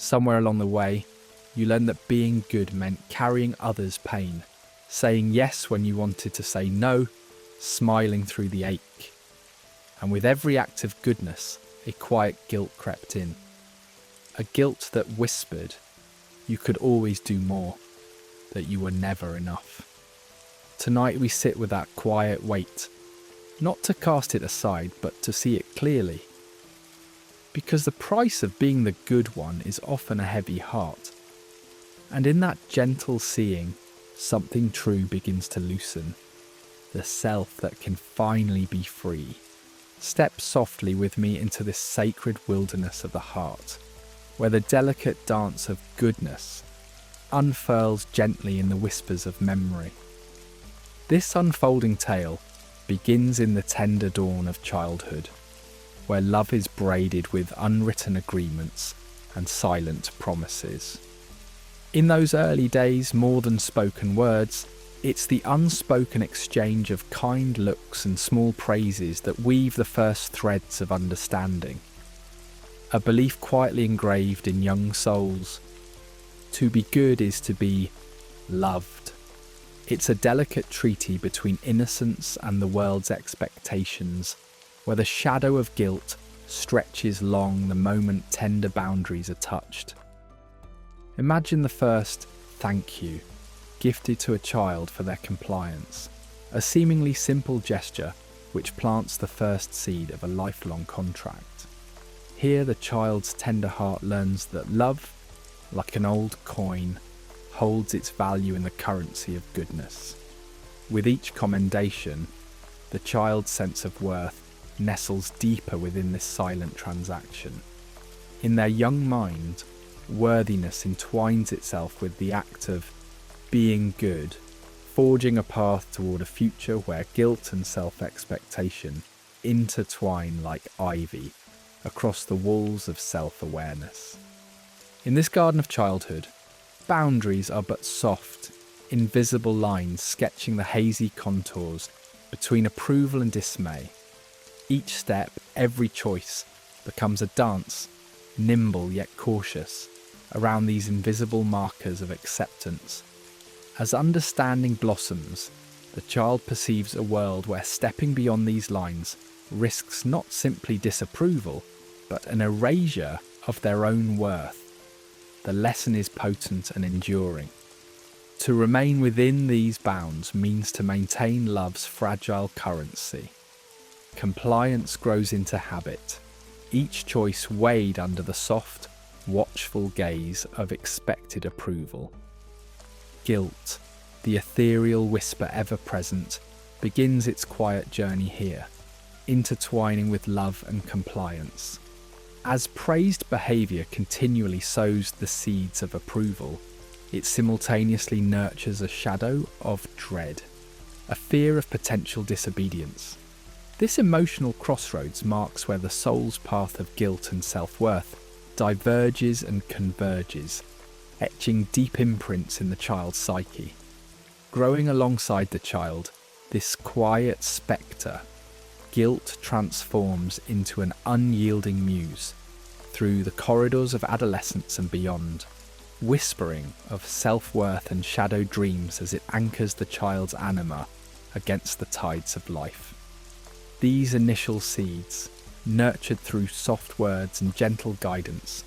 Somewhere along the way, you learned that being good meant carrying others' pain, saying yes when you wanted to say no, smiling through the ache. And with every act of goodness, a quiet guilt crept in. A guilt that whispered you could always do more, that you were never enough. Tonight we sit with that quiet weight, not to cast it aside, but to see it clearly. Because the price of being the good one is often a heavy heart. And in that gentle seeing, something true begins to loosen. The self that can finally be free. Step softly with me into this sacred wilderness of the heart, where the delicate dance of goodness unfurls gently in the whispers of memory. This unfolding tale begins in the tender dawn of childhood, where love is braided with unwritten agreements and silent promises. In those early days, more than spoken words, it's the unspoken exchange of kind looks and small praises that weave the first threads of understanding. A belief quietly engraved in young souls. To be good is to be loved. It's a delicate treaty between innocence and the world's expectations, where the shadow of guilt stretches long the moment tender boundaries are touched. Imagine the first thank you gifted to a child for their compliance, a seemingly simple gesture which plants the first seed of a lifelong contract. Here the child's tender heart learns that love, like an old coin, holds its value in the currency of goodness. With each commendation, the child's sense of worth nestles deeper within this silent transaction. In their young mind, worthiness entwines itself with the act of being good, forging a path toward a future where guilt and self-expectation intertwine like ivy across the walls of self-awareness. In this garden of childhood, boundaries are but soft, invisible lines sketching the hazy contours between approval and dismay. Each step, every choice, becomes a dance, nimble yet cautious, around these invisible markers of acceptance. As understanding blossoms, the child perceives a world where stepping beyond these lines risks not simply disapproval, but an erasure of their own worth. The lesson is potent and enduring. To remain within these bounds means to maintain love's fragile currency. Compliance grows into habit, each choice weighed under the soft, watchful gaze of expected approval. Guilt, the ethereal whisper ever present, begins its quiet journey here, intertwining with love and compliance. As praised behaviour continually sows the seeds of approval, it simultaneously nurtures a shadow of dread, a fear of potential disobedience. This emotional crossroads marks where the soul's path of guilt and self-worth diverges and converges, etching deep imprints in the child's psyche. Growing alongside the child, this quiet spectre, guilt transforms into an unyielding muse through the corridors of adolescence and beyond, whispering of self-worth and shadow dreams as it anchors the child's anima against the tides of life. These initial seeds, nurtured through soft words and gentle guidance,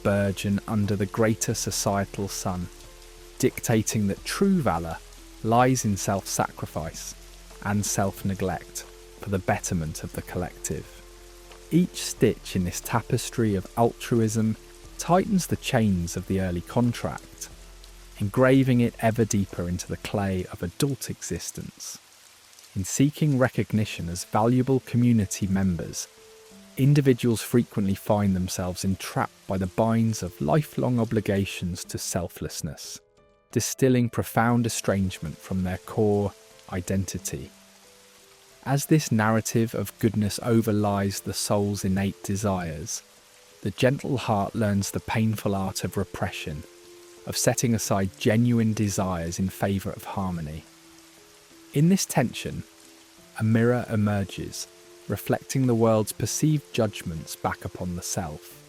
burgeon under the greater societal sun, dictating that true valour lies in self-sacrifice and self-neglect for the betterment of the collective. Each stitch in this tapestry of altruism tightens the chains of the early contract, engraving it ever deeper into the clay of adult existence. In seeking recognition as valuable community members, individuals frequently find themselves entrapped by the binds of lifelong obligations to selflessness, distilling profound estrangement from their core identity. As this narrative of goodness overlies the soul's innate desires, the gentle heart learns the painful art of repression, of setting aside genuine desires in favour of harmony. In this tension, a mirror emerges, reflecting the world's perceived judgments back upon the self.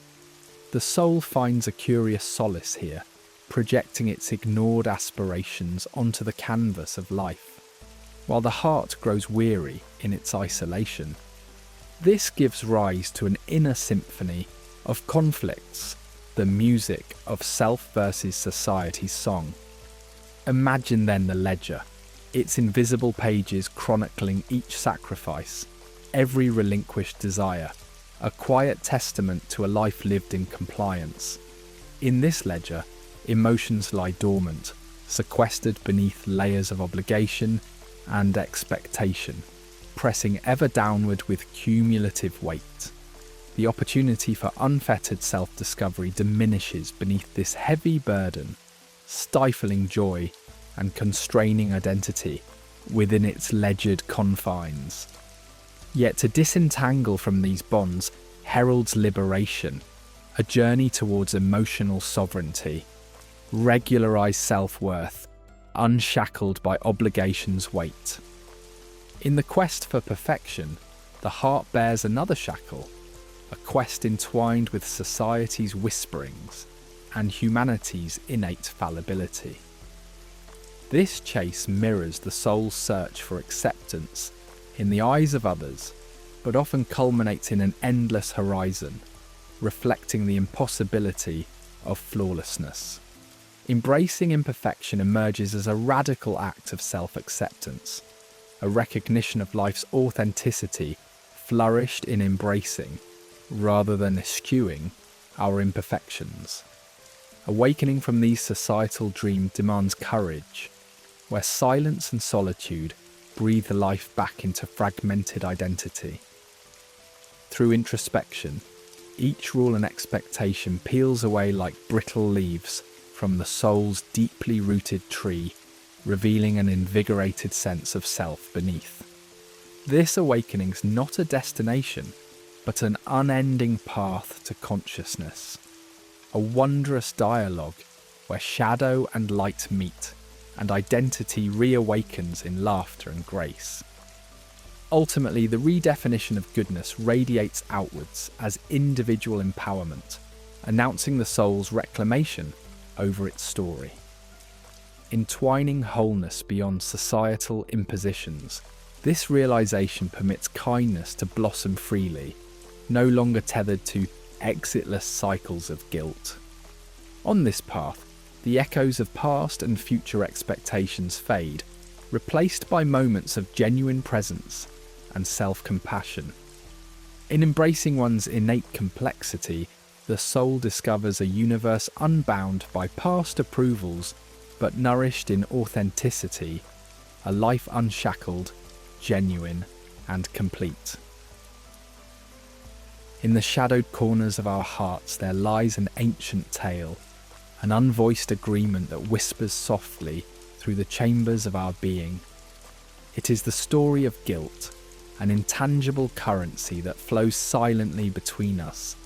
The soul finds a curious solace here, projecting its ignored aspirations onto the canvas of life, while the heart grows weary in its isolation. This gives rise to an inner symphony of conflicts, the music of self versus society's song. Imagine then the ledger, its invisible pages chronicling each sacrifice, every relinquished desire, a quiet testament to a life lived in compliance. In this ledger, emotions lie dormant, sequestered beneath layers of obligation and expectation, pressing ever downward with cumulative weight. The opportunity for unfettered self-discovery diminishes beneath this heavy burden, stifling joy and constraining identity within its ledgered confines. Yet to disentangle from these bonds heralds liberation, a journey towards emotional sovereignty, regularized self-worth, unshackled by obligation's weight. In the quest for perfection, the heart bears another shackle, a quest entwined with society's whisperings and humanity's innate fallibility. This chase mirrors the soul's search for acceptance in the eyes of others, but often culminates in an endless horizon, reflecting the impossibility of flawlessness. Embracing imperfection emerges as a radical act of self-acceptance, a recognition of life's authenticity flourished in embracing, rather than eschewing, our imperfections. Awakening from these societal dreams demands courage, where silence and solitude breathe life back into fragmented identity. Through introspection, each rule and expectation peels away like brittle leaves from the soul's deeply rooted tree, revealing an invigorated sense of self beneath. This awakening's not a destination, but an unending path to consciousness, a wondrous dialogue where shadow and light meet, and identity reawakens in laughter and grace. Ultimately, the redefinition of goodness radiates outwards as individual empowerment, announcing the soul's reclamation over its story. Entwining wholeness beyond societal impositions, this realization permits kindness to blossom freely, no longer tethered to exitless cycles of guilt. On this path, the echoes of past and future expectations fade, replaced by moments of genuine presence and self-compassion. In embracing one's innate complexity, the soul discovers a universe unbound by past approvals, but nourished in authenticity, a life unshackled, genuine, and complete. In the shadowed corners of our hearts there lies an ancient tale, an unvoiced agreement that whispers softly through the chambers of our being. It is the story of guilt, an intangible currency that flows silently between us,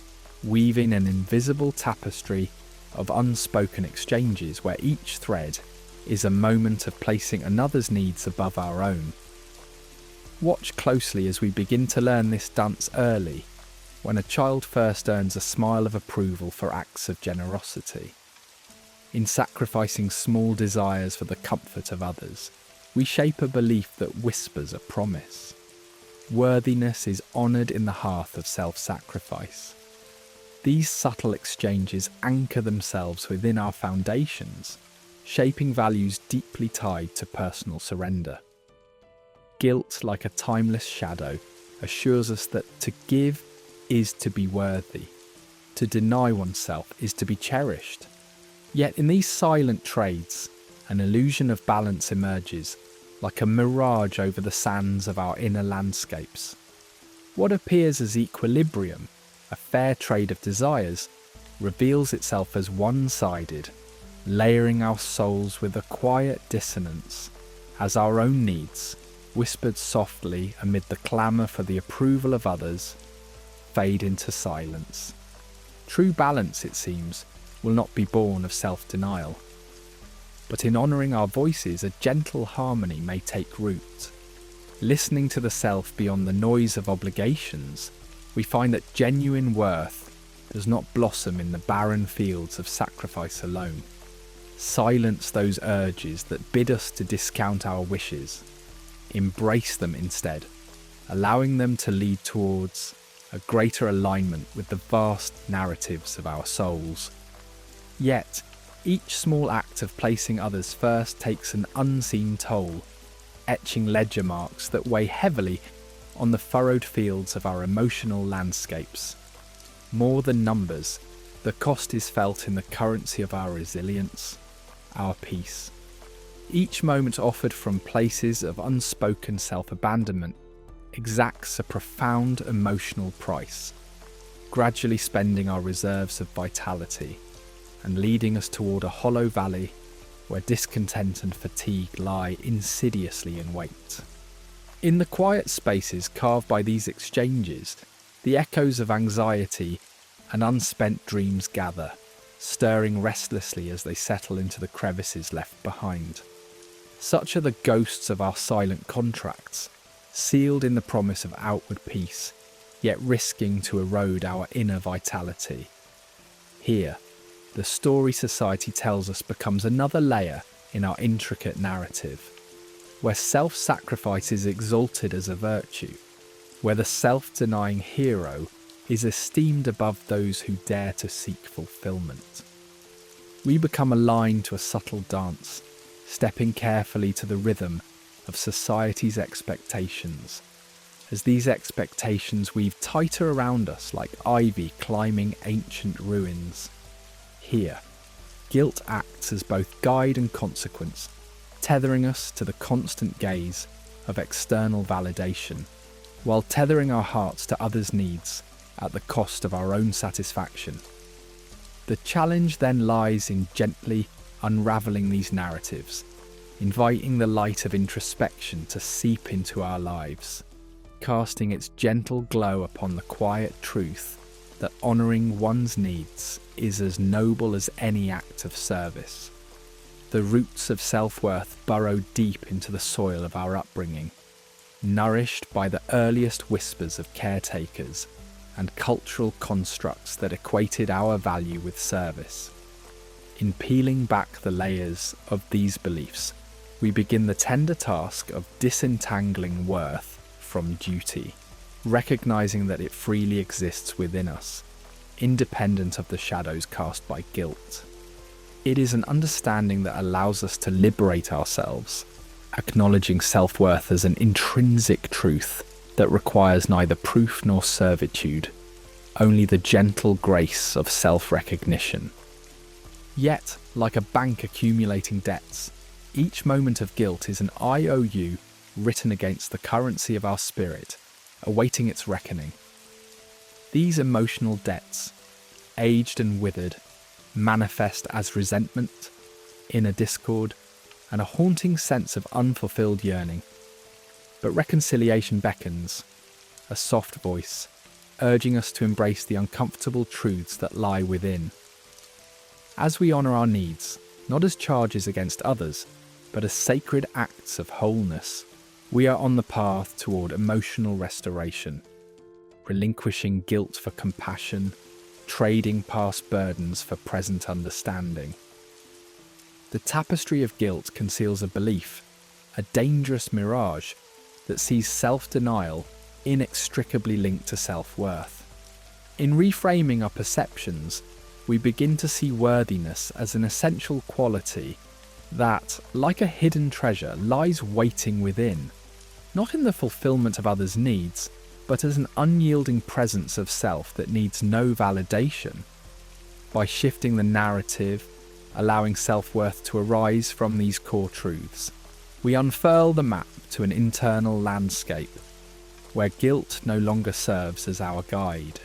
weaving an invisible tapestry of unspoken exchanges where each thread is a moment of placing another's needs above our own. Watch closely as we begin to learn this dance early, when a child first earns a smile of approval for acts of generosity. In sacrificing small desires for the comfort of others, we shape a belief that whispers a promise. Worthiness is honoured in the hearth of self-sacrifice. These subtle exchanges anchor themselves within our foundations, shaping values deeply tied to personal surrender. Guilt, like a timeless shadow, assures us that to give is to be worthy. To deny oneself is to be cherished. Yet in these silent trades, an illusion of balance emerges, like a mirage over the sands of our inner landscapes. What appears as equilibrium, a fair trade of desires, reveals itself as one-sided, layering our souls with a quiet dissonance, as our own needs, whispered softly amid the clamour for the approval of others, fade into silence. True balance, it seems, will not be born of self-denial. But in honouring our voices, a gentle harmony may take root. Listening to the self beyond the noise of obligations, we find that genuine worth does not blossom in the barren fields of sacrifice alone. Silence those urges that bid us to discount our wishes. Embrace them instead, allowing them to lead towards a greater alignment with the vast narratives of our souls. Yet, each small act of placing others first takes an unseen toll, etching ledger marks that weigh heavily on the furrowed fields of our emotional landscapes. More than numbers, the cost is felt in the currency of our resilience, our peace. Each moment offered from places of unspoken self-abandonment exacts a profound emotional price, gradually spending our reserves of vitality and leading us toward a hollow valley where discontent and fatigue lie insidiously in wait. In the quiet spaces carved by these exchanges, the echoes of anxiety and unspent dreams gather, stirring restlessly as they settle into the crevices left behind. Such are the ghosts of our silent contracts, sealed in the promise of outward peace, yet risking to erode our inner vitality. Here, the story society tells us becomes another layer in our intricate narrative, where self-sacrifice is exalted as a virtue, where the self-denying hero is esteemed above those who dare to seek fulfillment. We become aligned to a subtle dance, stepping carefully to the rhythm of society's expectations, as these expectations weave tighter around us like ivy climbing ancient ruins. Here, guilt acts as both guide and consequence, tethering us to the constant gaze of external validation, while tethering our hearts to others' needs at the cost of our own satisfaction. The challenge then lies in gently unravelling these narratives, inviting the light of introspection to seep into our lives, casting its gentle glow upon the quiet truth that honouring one's needs is as noble as any act of service. The roots of self-worth burrow deep into the soil of our upbringing, nourished by the earliest whispers of caretakers and cultural constructs that equated our value with service. In peeling back the layers of these beliefs, we begin the tender task of disentangling worth from duty, recognizing that it freely exists within us, independent of the shadows cast by guilt. It is an understanding that allows us to liberate ourselves, acknowledging self-worth as an intrinsic truth that requires neither proof nor servitude, only the gentle grace of self-recognition. Yet, like a bank accumulating debts, each moment of guilt is an IOU written against the currency of our spirit, awaiting its reckoning. These emotional debts, aged and withered, manifest as resentment, inner discord, and a haunting sense of unfulfilled yearning. But reconciliation beckons, a soft voice, urging us to embrace the uncomfortable truths that lie within. As we honour our needs, not as charges against others, but as sacred acts of wholeness, we are on the path toward emotional restoration, relinquishing guilt for compassion, trading past burdens for present understanding. The tapestry of guilt conceals a belief, a dangerous mirage, that sees self-denial inextricably linked to self-worth. In reframing our perceptions, we begin to see worthiness as an essential quality that, like a hidden treasure, lies waiting within, not in the fulfillment of others' needs, but as an unyielding presence of self that needs no validation. By shifting the narrative, allowing self-worth to arise from these core truths, we unfurl the map to an internal landscape where guilt no longer serves as our guide.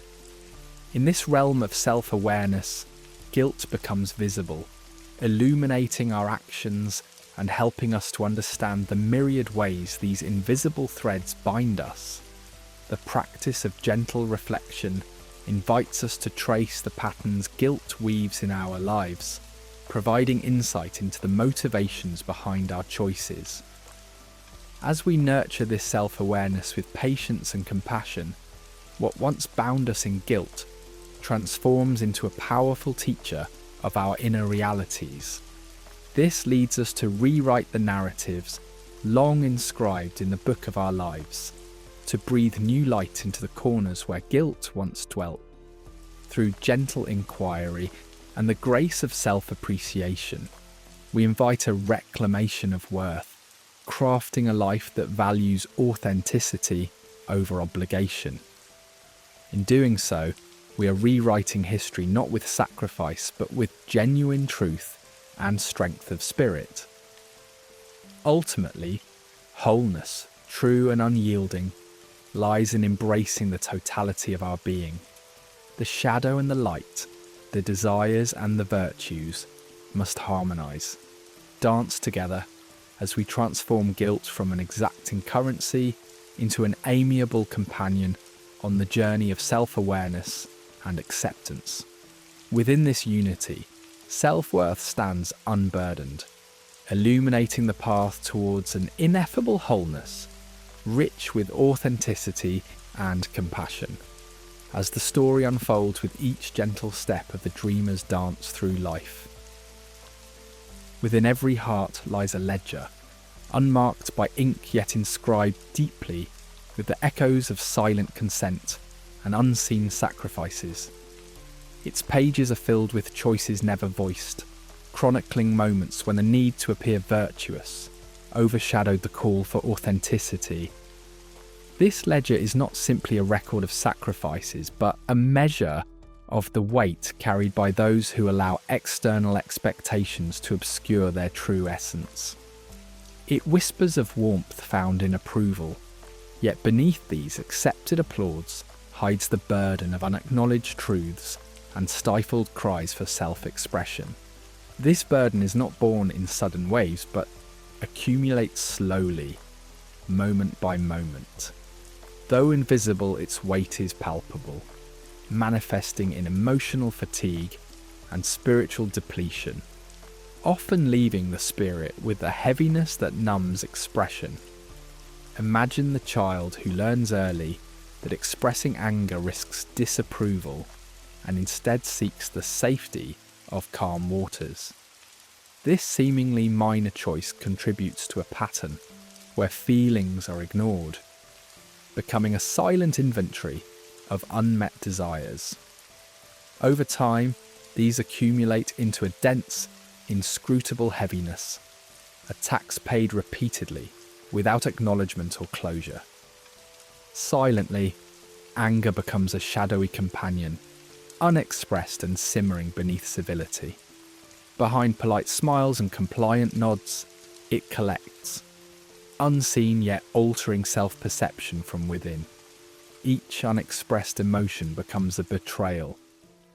In this realm of self-awareness, guilt becomes visible, illuminating our actions and helping us to understand the myriad ways these invisible threads bind us. The practice of gentle reflection invites us to trace the patterns guilt weaves in our lives, providing insight into the motivations behind our choices. As we nurture this self-awareness with patience and compassion, what once bound us in guilt transforms into a powerful teacher of our inner realities. This leads us to rewrite the narratives long inscribed in the book of our lives, to breathe new light into the corners where guilt once dwelt. Through gentle inquiry and the grace of self-appreciation, we invite a reclamation of worth, crafting a life that values authenticity over obligation. In doing so, we are rewriting history not with sacrifice, but with genuine truth and strength of spirit. Ultimately, wholeness, true and unyielding, lies in embracing the totality of our being. The shadow and the light, the desires and the virtues must harmonise, dance together as we transform guilt from an exacting currency into an amiable companion on the journey of self-awareness and acceptance. Within this unity, self-worth stands unburdened, illuminating the path towards an ineffable wholeness, rich with authenticity and compassion. As the story unfolds with each gentle step of the dreamer's dance through life. Within every heart lies a ledger, unmarked by ink yet inscribed deeply with the echoes of silent consent and unseen sacrifices. Its pages are filled with choices never voiced, chronicling moments when the need to appear virtuous overshadowed the call for authenticity. This ledger is not simply a record of sacrifices, but a measure of the weight carried by those who allow external expectations to obscure their true essence. It whispers of warmth found in approval, yet beneath these accepted applauds hides the burden of unacknowledged truths and stifled cries for self-expression. This burden is not born in sudden waves, but accumulates slowly, moment by moment. Though invisible, its weight is palpable, manifesting in emotional fatigue and spiritual depletion, often leaving the spirit with a heaviness that numbs expression. Imagine the child who learns early that expressing anger risks disapproval and instead seeks the safety of calm waters. This seemingly minor choice contributes to a pattern where feelings are ignored, becoming a silent inventory of unmet desires. Over time, these accumulate into a dense, inscrutable heaviness, a tax paid repeatedly without acknowledgement or closure. Silently, anger becomes a shadowy companion, unexpressed and simmering beneath civility. Behind polite smiles and compliant nods, it collects, unseen yet altering self-perception from within. Each unexpressed emotion becomes a betrayal,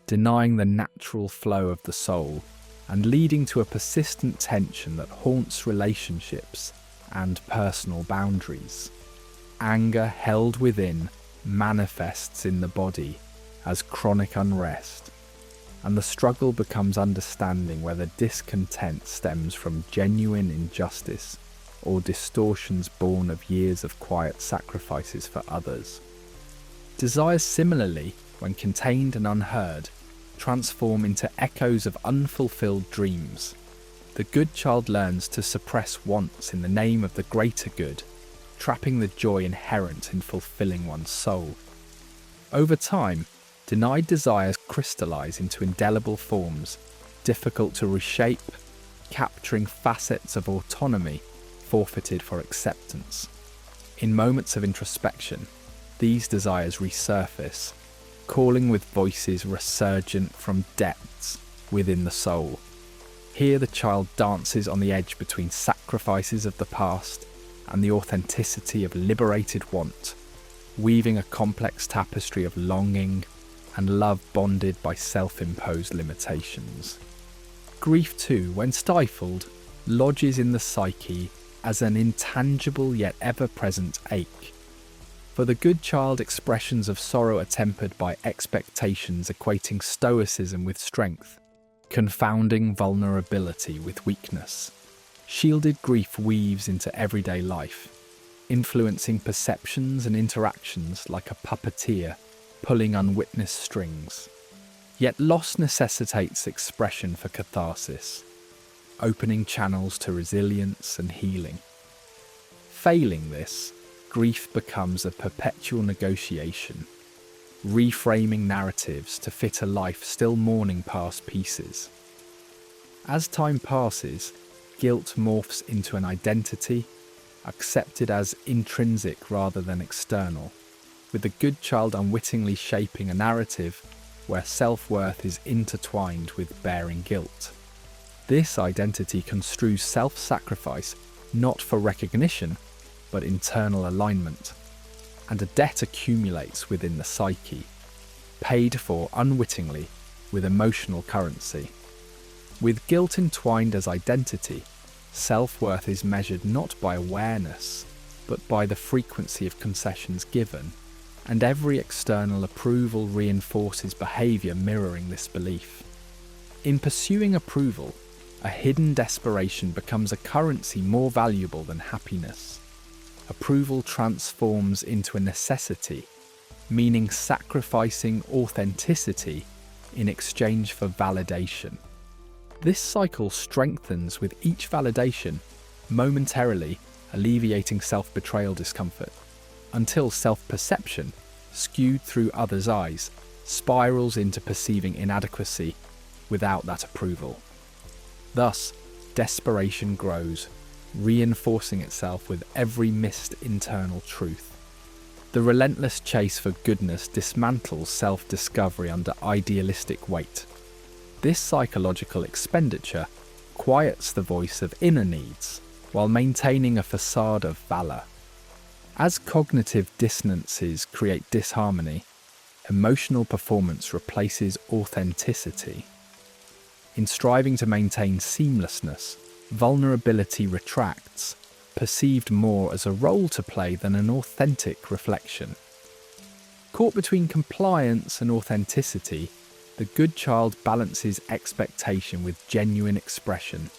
denying the natural flow of the soul and leading to a persistent tension that haunts relationships and personal boundaries. Anger held within manifests in the body as chronic unrest, and the struggle becomes understanding whether discontent stems from genuine injustice or distortions born of years of quiet sacrifices for others. Desires similarly, when contained and unheard, transform into echoes of unfulfilled dreams. The good child learns to suppress wants in the name of the greater good, trapping the joy inherent in fulfilling one's soul. Over time, denied desires crystallize into indelible forms, difficult to reshape, capturing facets of autonomy forfeited for acceptance. In moments of introspection, these desires resurface, calling with voices resurgent from depths within the soul. Here the child dances on the edge between sacrifices of the past and the authenticity of liberated want, weaving a complex tapestry of longing and love bonded by self-imposed limitations. Grief too, when stifled, lodges in the psyche as an intangible yet ever-present ache. For the good child, expressions of sorrow are tempered by expectations equating stoicism with strength, confounding vulnerability with weakness. Shielded grief weaves into everyday life, influencing perceptions and interactions like a puppeteer pulling unwitnessed strings. Yet loss necessitates expression for catharsis, opening channels to resilience and healing. Failing this, grief becomes a perpetual negotiation, reframing narratives to fit a life still mourning past pieces. As time passes, guilt morphs into an identity, accepted as intrinsic rather than external, with the good child unwittingly shaping a narrative where self-worth is intertwined with bearing guilt. This identity construes self-sacrifice not for recognition, but internal alignment, and a debt accumulates within the psyche, paid for unwittingly with emotional currency. With guilt entwined as identity, self-worth is measured not by awareness, but by the frequency of concessions given, and every external approval reinforces behaviour mirroring this belief. In pursuing approval, a hidden desperation becomes a currency more valuable than happiness. Approval transforms into a necessity, meaning sacrificing authenticity in exchange for validation. This cycle strengthens with each validation, momentarily alleviating self-betrayal discomfort, until self-perception, skewed through others' eyes, spirals into perceiving inadequacy without that approval. Thus, desperation grows, reinforcing itself with every missed internal truth. The relentless chase for goodness dismantles self-discovery under idealistic weight. This psychological expenditure quiets the voice of inner needs while maintaining a facade of valour. As cognitive dissonances create disharmony, emotional performance replaces authenticity. In striving to maintain seamlessness, vulnerability retracts, perceived more as a role to play than an authentic reflection. Caught between compliance and authenticity, the good child balances expectation with genuine expression,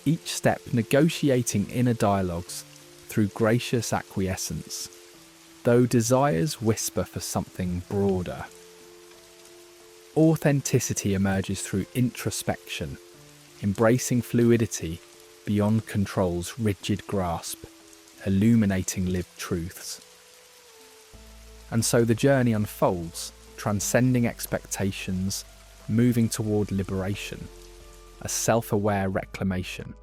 each step negotiating inner dialogues through gracious acquiescence, though desires whisper for something broader. Authenticity emerges through introspection, embracing fluidity beyond control's rigid grasp, illuminating lived truths. And so the journey unfolds, transcending expectations, moving toward liberation, a self-aware reclamation.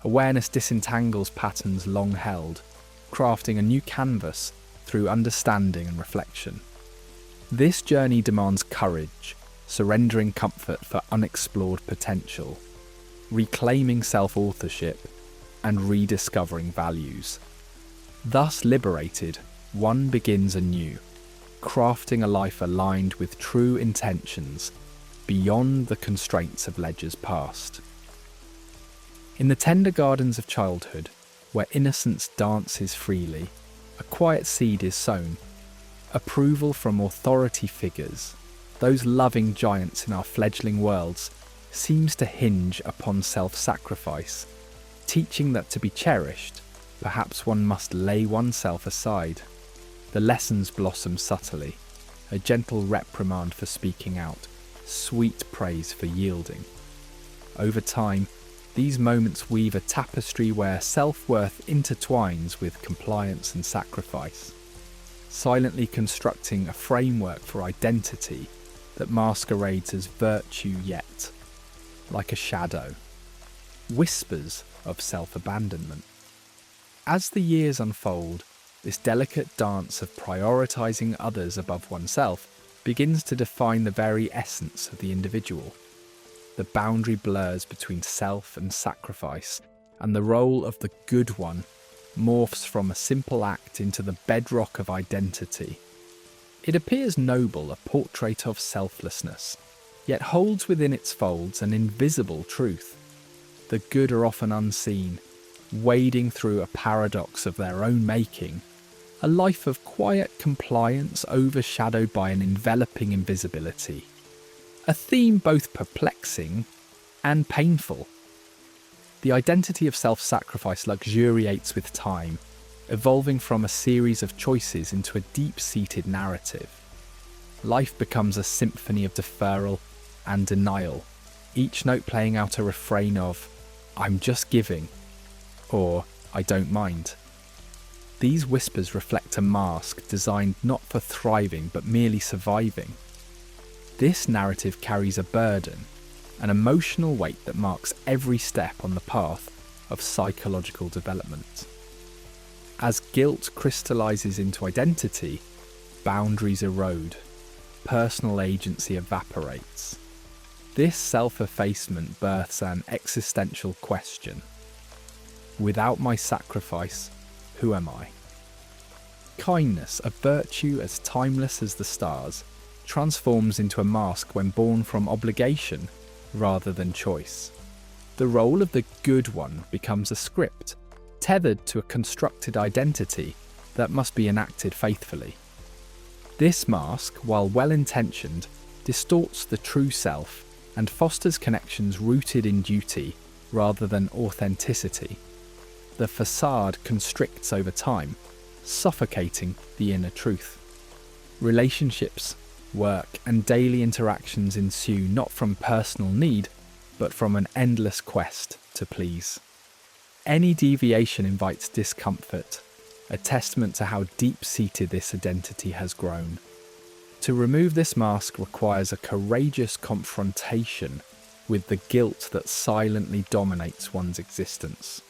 Awareness disentangles patterns long held, crafting a new canvas through understanding and reflection. This journey demands courage, surrendering comfort for unexplored potential, reclaiming self-authorship, and rediscovering values. Thus liberated, one begins anew, crafting a life aligned with true intentions, beyond the constraints of ledgers past. In the tender gardens of childhood, where innocence dances freely, a quiet seed is sown. Approval from authority figures, those loving giants in our fledgling worlds, seems to hinge upon self-sacrifice, teaching that to be cherished, perhaps one must lay oneself aside. The lessons blossom subtly, a gentle reprimand for speaking out, sweet praise for yielding. Over time, these moments weave a tapestry where self-worth intertwines with compliance and sacrifice, silently constructing a framework for identity that masquerades as virtue yet, like a shadow, whispers of self-abandonment. As the years unfold, this delicate dance of prioritizing others above oneself begins to define the very essence of the individual. The boundary blurs between self and sacrifice, and the role of the good one morphs from a simple act into the bedrock of identity. It appears noble, a portrait of selflessness, yet holds within its folds an invisible truth. The good are often unseen, wading through a paradox of their own making, a life of quiet compliance overshadowed by an enveloping invisibility. A theme both perplexing and painful. The identity of self-sacrifice luxuriates with time, evolving from a series of choices into a deep-seated narrative. life becomes a symphony of deferral and denial, each note playing out a refrain of, "I'm just giving," or "I don't mind." These whispers reflect a mask designed not for thriving but merely surviving. This narrative carries a burden, an emotional weight that marks every step on the path of psychological development. As guilt crystallizes into identity, boundaries erode, personal agency evaporates. This self-effacement births an existential question. Without my sacrifice, who am I? Kindness, a virtue as timeless as the stars, transforms into a mask when born from obligation rather than choice. The role of the good one becomes a script, tethered to a constructed identity that must be enacted faithfully. This mask, while well-intentioned, distorts the true self and fosters connections rooted in duty rather than authenticity. The facade constricts over time, suffocating the inner truth. Relationships, work, and daily interactions ensue not from personal need, but from an endless quest to please. Any deviation invites discomfort, a testament to how deep-seated this identity has grown. To remove this mask requires a courageous confrontation with the guilt that silently dominates one's existence.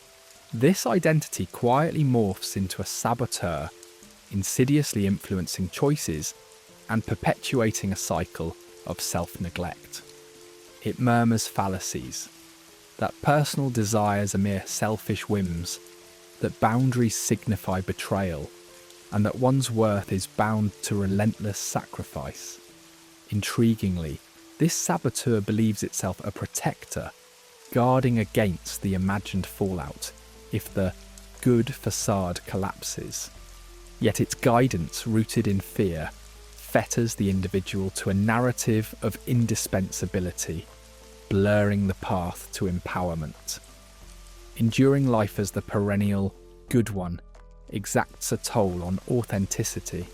This identity quietly morphs into a saboteur, insidiously influencing choices and perpetuating a cycle of self-neglect. It murmurs fallacies, that personal desires are mere selfish whims, that boundaries signify betrayal, and that one's worth is bound to relentless sacrifice. Intriguingly, this saboteur believes itself a protector, guarding against the imagined fallout if the good facade collapses. Yet its guidance, rooted in fear, fetters the individual to a narrative of indispensability, blurring the path to empowerment. Enduring life as the perennial good one exacts a toll on authenticity.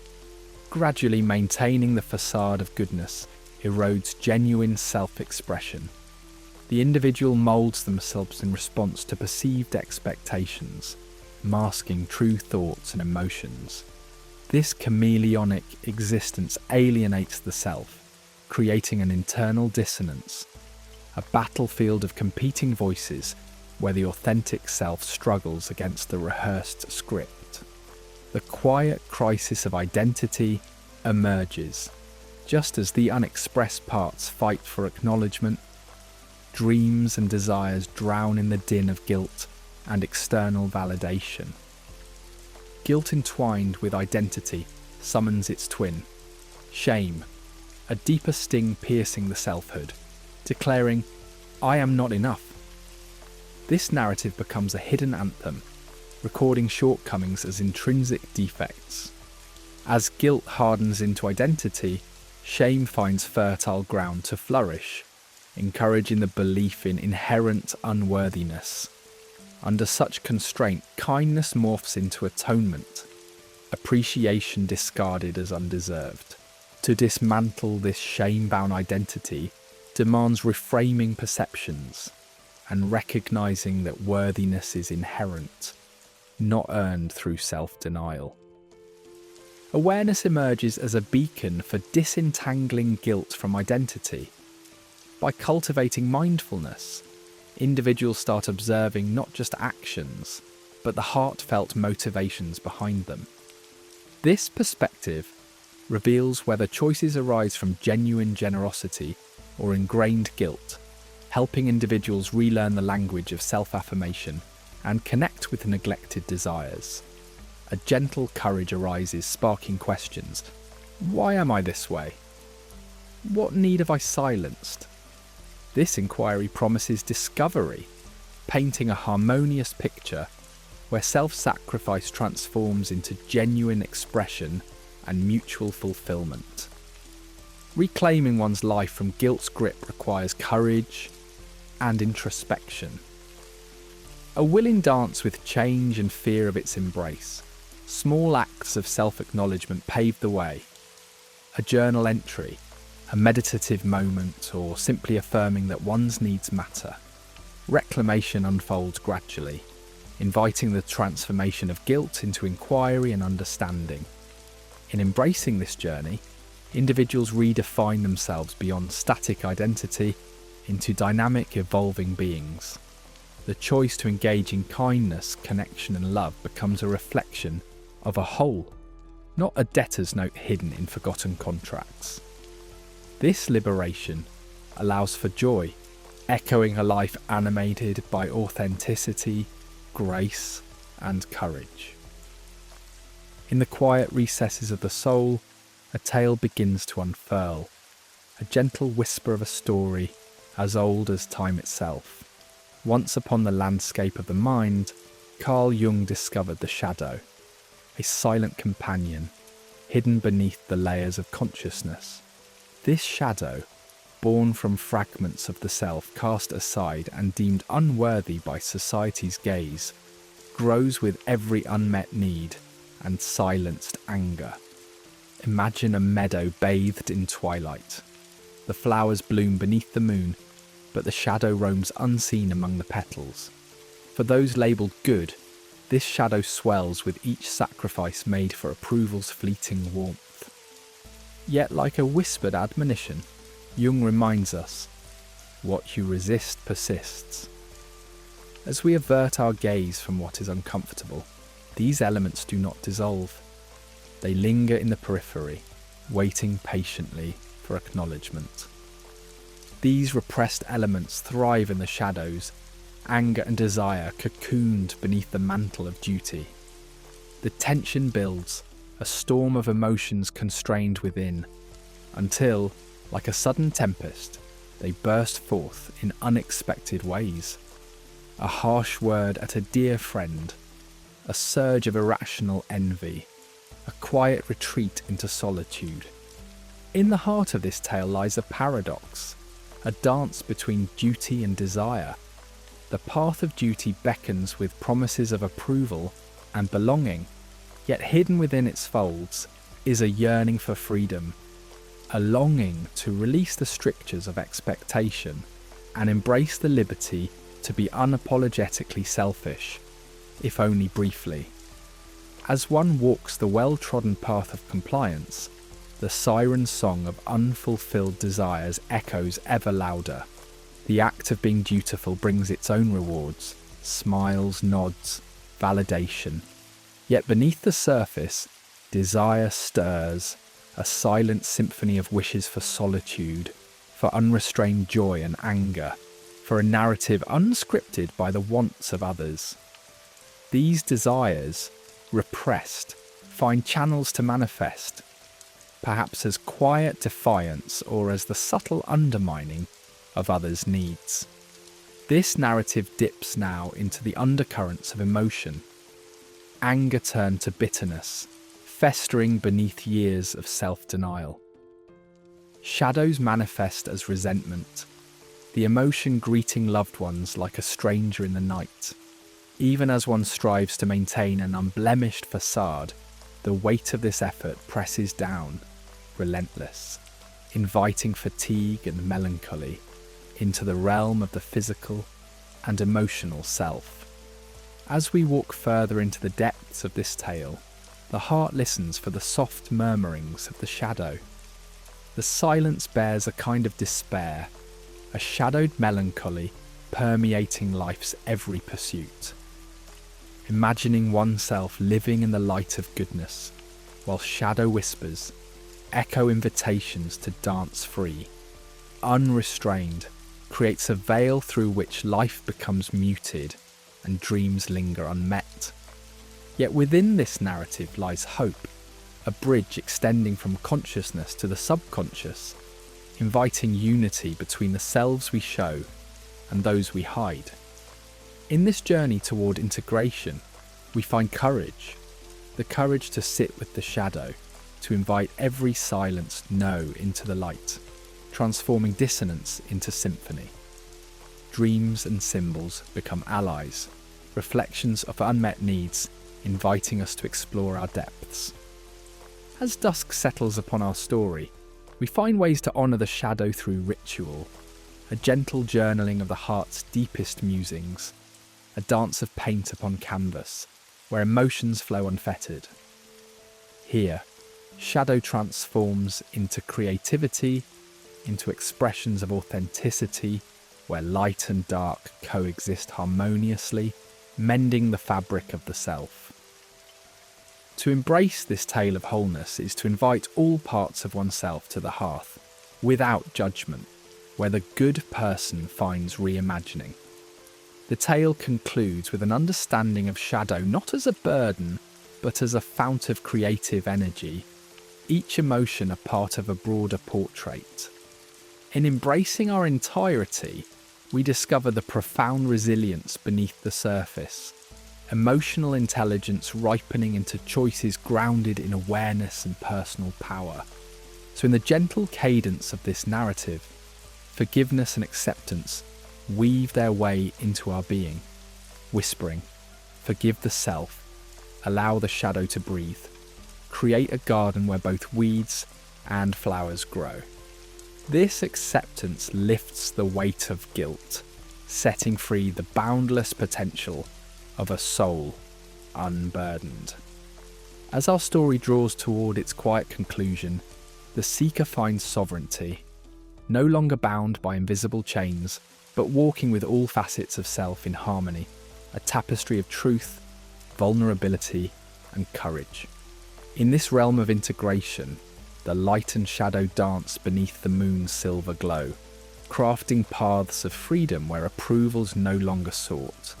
Gradually maintaining the facade of goodness erodes genuine self-expression. The individual moulds themselves in response to perceived expectations, masking true thoughts and emotions. This chameleonic existence alienates the self, creating an internal dissonance, a battlefield of competing voices where the authentic self struggles against the rehearsed script. The quiet crisis of identity emerges, just as the unexpressed parts fight for acknowledgement. Dreams and desires drown in the din of guilt and external validation. Guilt entwined with identity summons its twin, shame, a deeper sting piercing the selfhood, declaring, "I am not enough." This narrative becomes a hidden anthem, recording shortcomings as intrinsic defects. As guilt hardens into identity, shame finds fertile ground to flourish, encouraging the belief in inherent unworthiness. Under such constraint, kindness morphs into atonement, appreciation discarded as undeserved. To dismantle this shame-bound identity demands reframing perceptions and recognizing that worthiness is inherent, not earned through self-denial. Awareness emerges as a beacon for disentangling guilt from identity. By cultivating mindfulness, individuals start observing not just actions, but the heartfelt motivations behind them. This perspective reveals whether choices arise from genuine generosity or ingrained guilt, helping individuals relearn the language of self-affirmation and connect with neglected desires. A gentle courage arises, sparking questions. Why am I this way? What need have I silenced? This inquiry promises discovery, painting a harmonious picture where self-sacrifice transforms into genuine expression and mutual fulfillment. Reclaiming one's life from guilt's grip requires courage and introspection. A willing dance with change and fear of its embrace, small acts of self-acknowledgement pave the way. A journal entry, a meditative moment, or simply affirming that one's needs matter. Reclamation unfolds gradually, inviting the transformation of guilt into inquiry and understanding. In embracing this journey, individuals redefine themselves beyond static identity into dynamic, evolving beings. The choice to engage in kindness, connection, and love becomes a reflection of a whole, not a debtor's note hidden in forgotten contracts. This liberation allows for joy, echoing a life animated by authenticity, grace, and courage. In the quiet recesses of the soul, a tale begins to unfurl, a gentle whisper of a story as old as time itself. Once upon the landscape of the mind, Carl Jung discovered the shadow, a silent companion, hidden beneath the layers of consciousness. This shadow, born from fragments of the self cast aside and deemed unworthy by society's gaze, grows with every unmet need and silenced anger. Imagine a meadow bathed in twilight. The flowers bloom beneath the moon, but the shadow roams unseen among the petals. For those labelled good, this shadow swells with each sacrifice made for approval's fleeting warmth. Yet, like a whispered admonition, Jung reminds us, what you resist persists. As we avert our gaze from what is uncomfortable, these elements do not dissolve. They linger in the periphery, waiting patiently for acknowledgement. These repressed elements thrive in the shadows, anger and desire cocooned beneath the mantle of duty. The tension builds, a storm of emotions constrained within, until, like a sudden tempest, they burst forth in unexpected ways. A harsh word at a dear friend, a surge of irrational envy, a quiet retreat into solitude. In the heart of this tale lies a paradox, a dance between duty and desire. The path of duty beckons with promises of approval and belonging, yet hidden within its folds is a yearning for freedom, a longing to release the strictures of expectation and embrace the liberty to be unapologetically selfish, if only briefly. As one walks the well-trodden path of compliance, the siren song of unfulfilled desires echoes ever louder. The act of being dutiful brings its own rewards, smiles, nods, validation. Yet beneath the surface, desire stirs, a silent symphony of wishes for solitude, for unrestrained joy and anger, for a narrative unscripted by the wants of others. These desires, repressed, find channels to manifest, perhaps as quiet defiance or as the subtle undermining of others' needs. This narrative dips now into the undercurrents of emotion. Anger turned to bitterness, festering beneath years of self-denial. Shadows manifest as resentment, the emotion greeting loved ones like a stranger in the night. Even as one strives to maintain an unblemished facade, the weight of this effort presses down, relentless, inviting fatigue and melancholy into the realm of the physical and emotional self. As we walk further into the depths of this tale, the heart listens for the soft murmurings of the shadow. The silence bears a kind of despair, a shadowed melancholy permeating life's every pursuit. Imagining oneself living in the light of goodness, while shadow whispers echo invitations to dance free, unrestrained, creates a veil through which life becomes muted and dreams linger unmet. Yet within this narrative lies hope, a bridge extending from consciousness to the subconscious, inviting unity between the selves we show and those we hide. In this journey toward integration, we find courage, the courage to sit with the shadow, to invite every silenced no into the light, transforming dissonance into symphony. Dreams and symbols become allies, reflections of unmet needs, inviting us to explore our depths. As dusk settles upon our story, we find ways to honour the shadow through ritual, a gentle journaling of the heart's deepest musings, a dance of paint upon canvas, where emotions flow unfettered. Here, shadow transforms into creativity, into expressions of authenticity, where light and dark coexist harmoniously, mending the fabric of the self. To embrace this tale of wholeness is to invite all parts of oneself to the hearth, without judgment, where the good person finds reimagining. The tale concludes with an understanding of shadow not as a burden, but as a fount of creative energy, each emotion a part of a broader portrait. In embracing our entirety, we discover the profound resilience beneath the surface, emotional intelligence ripening into choices grounded in awareness and personal power. So in the gentle cadence of this narrative, forgiveness and acceptance weave their way into our being, whispering, forgive the self, allow the shadow to breathe, create a garden where both weeds and flowers grow. This acceptance lifts the weight of guilt, setting free the boundless potential of a soul unburdened. As our story draws toward its quiet conclusion, the seeker finds sovereignty, no longer bound by invisible chains, but walking with all facets of self in harmony, a tapestry of truth, vulnerability, and courage. In this realm of integration, the light and shadow dance beneath the moon's silver glow, crafting paths of freedom where approval's no longer sought,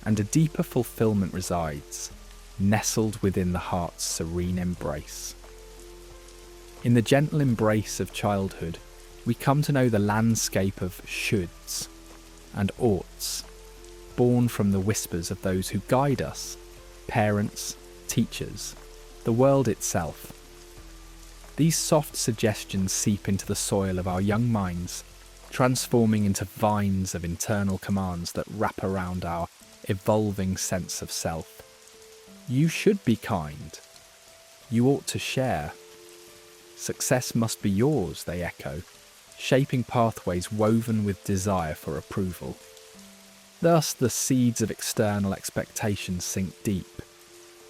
and a deeper fulfillment resides, nestled within the heart's serene embrace. In the gentle embrace of childhood, we come to know the landscape of shoulds and oughts, born from the whispers of those who guide us, parents, teachers, the world itself. These soft suggestions seep into the soil of our young minds, transforming into vines of internal commands that wrap around our evolving sense of self. You should be kind. You ought to share. Success must be yours, they echo, shaping pathways woven with desire for approval. Thus, the seeds of external expectations sink deep,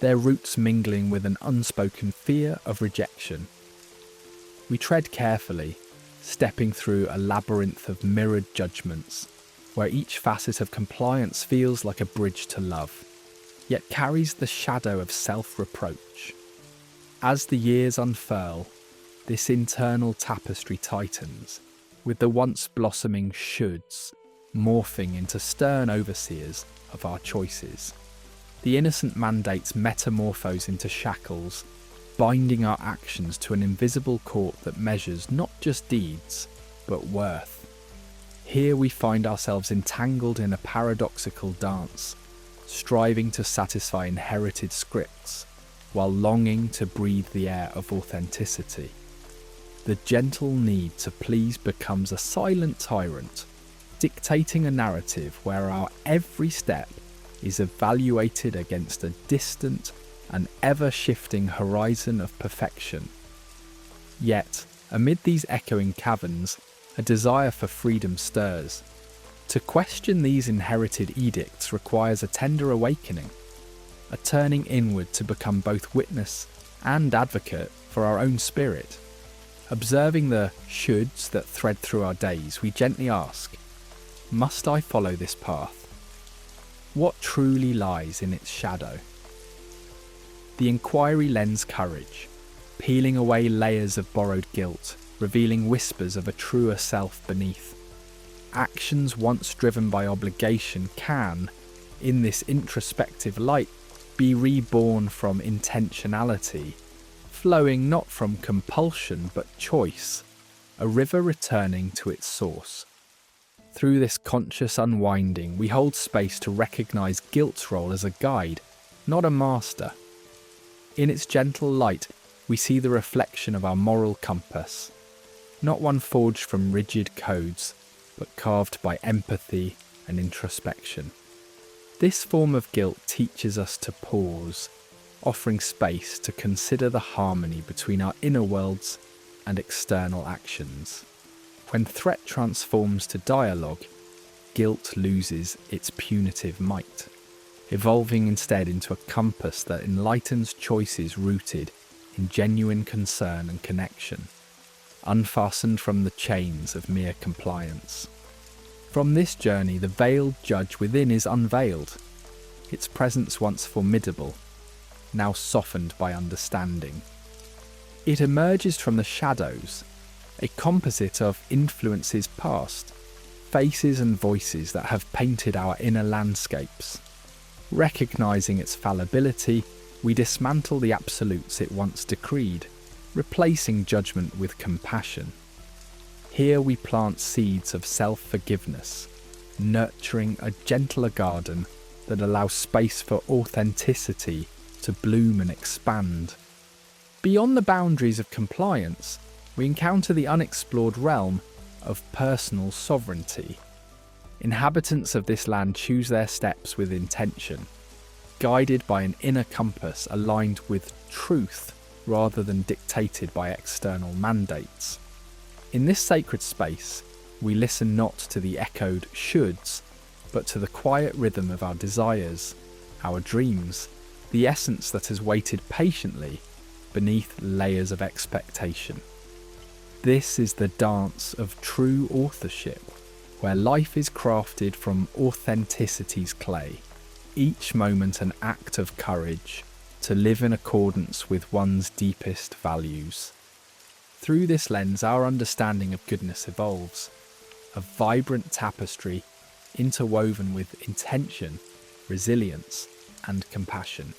their roots mingling with an unspoken fear of rejection. We tread carefully, stepping through a labyrinth of mirrored judgments, where each facet of compliance feels like a bridge to love, yet carries the shadow of self-reproach. As the years unfurl, this internal tapestry tightens, with the once blossoming shoulds morphing into stern overseers of our choices. The innocent mandates metamorphose into shackles, binding our actions to an invisible court that measures not just deeds, but worth. Here we find ourselves entangled in a paradoxical dance, striving to satisfy inherited scripts, while longing to breathe the air of authenticity. The gentle need to please becomes a silent tyrant, dictating a narrative where our every step is evaluated against a distant and ever-shifting horizon of perfection. Yet, amid these echoing caverns, a desire for freedom stirs. To question these inherited edicts requires a tender awakening, a turning inward to become both witness and advocate for our own spirit. Observing the shoulds that thread through our days, we gently ask, must I follow this path? What truly lies in its shadow? The inquiry lends courage, peeling away layers of borrowed guilt, revealing whispers of a truer self beneath. Actions once driven by obligation can, in this introspective light, be reborn from intentionality, flowing not from compulsion but choice, a river returning to its source. Through this conscious unwinding, we hold space to recognize guilt's role as a guide, not a master. In its gentle light, we see the reflection of our moral compass, not one forged from rigid codes, but carved by empathy and introspection. This form of guilt teaches us to pause, offering space to consider the harmony between our inner worlds and external actions. When threat transforms to dialogue, guilt loses its punitive might, evolving instead into a compass that enlightens choices rooted in genuine concern and connection, unfastened from the chains of mere compliance. From this journey, the veiled judge within is unveiled, its presence once formidable, now softened by understanding. It emerges from the shadows, a composite of influences past, faces and voices that have painted our inner landscapes. Recognizing its fallibility, we dismantle the absolutes it once decreed, replacing judgment with compassion. Here we plant seeds of self-forgiveness, nurturing a gentler garden that allows space for authenticity to bloom and expand. Beyond the boundaries of compliance, we encounter the unexplored realm of personal sovereignty. Inhabitants of this land choose their steps with intention, guided by an inner compass aligned with truth rather than dictated by external mandates. In this sacred space, we listen not to the echoed shoulds, but to the quiet rhythm of our desires, our dreams, the essence that has waited patiently beneath layers of expectation. This is the dance of true authorship, where life is crafted from authenticity's clay, each moment an act of courage to live in accordance with one's deepest values. Through this lens, our understanding of goodness evolves, a vibrant tapestry interwoven with intention, resilience, and compassion.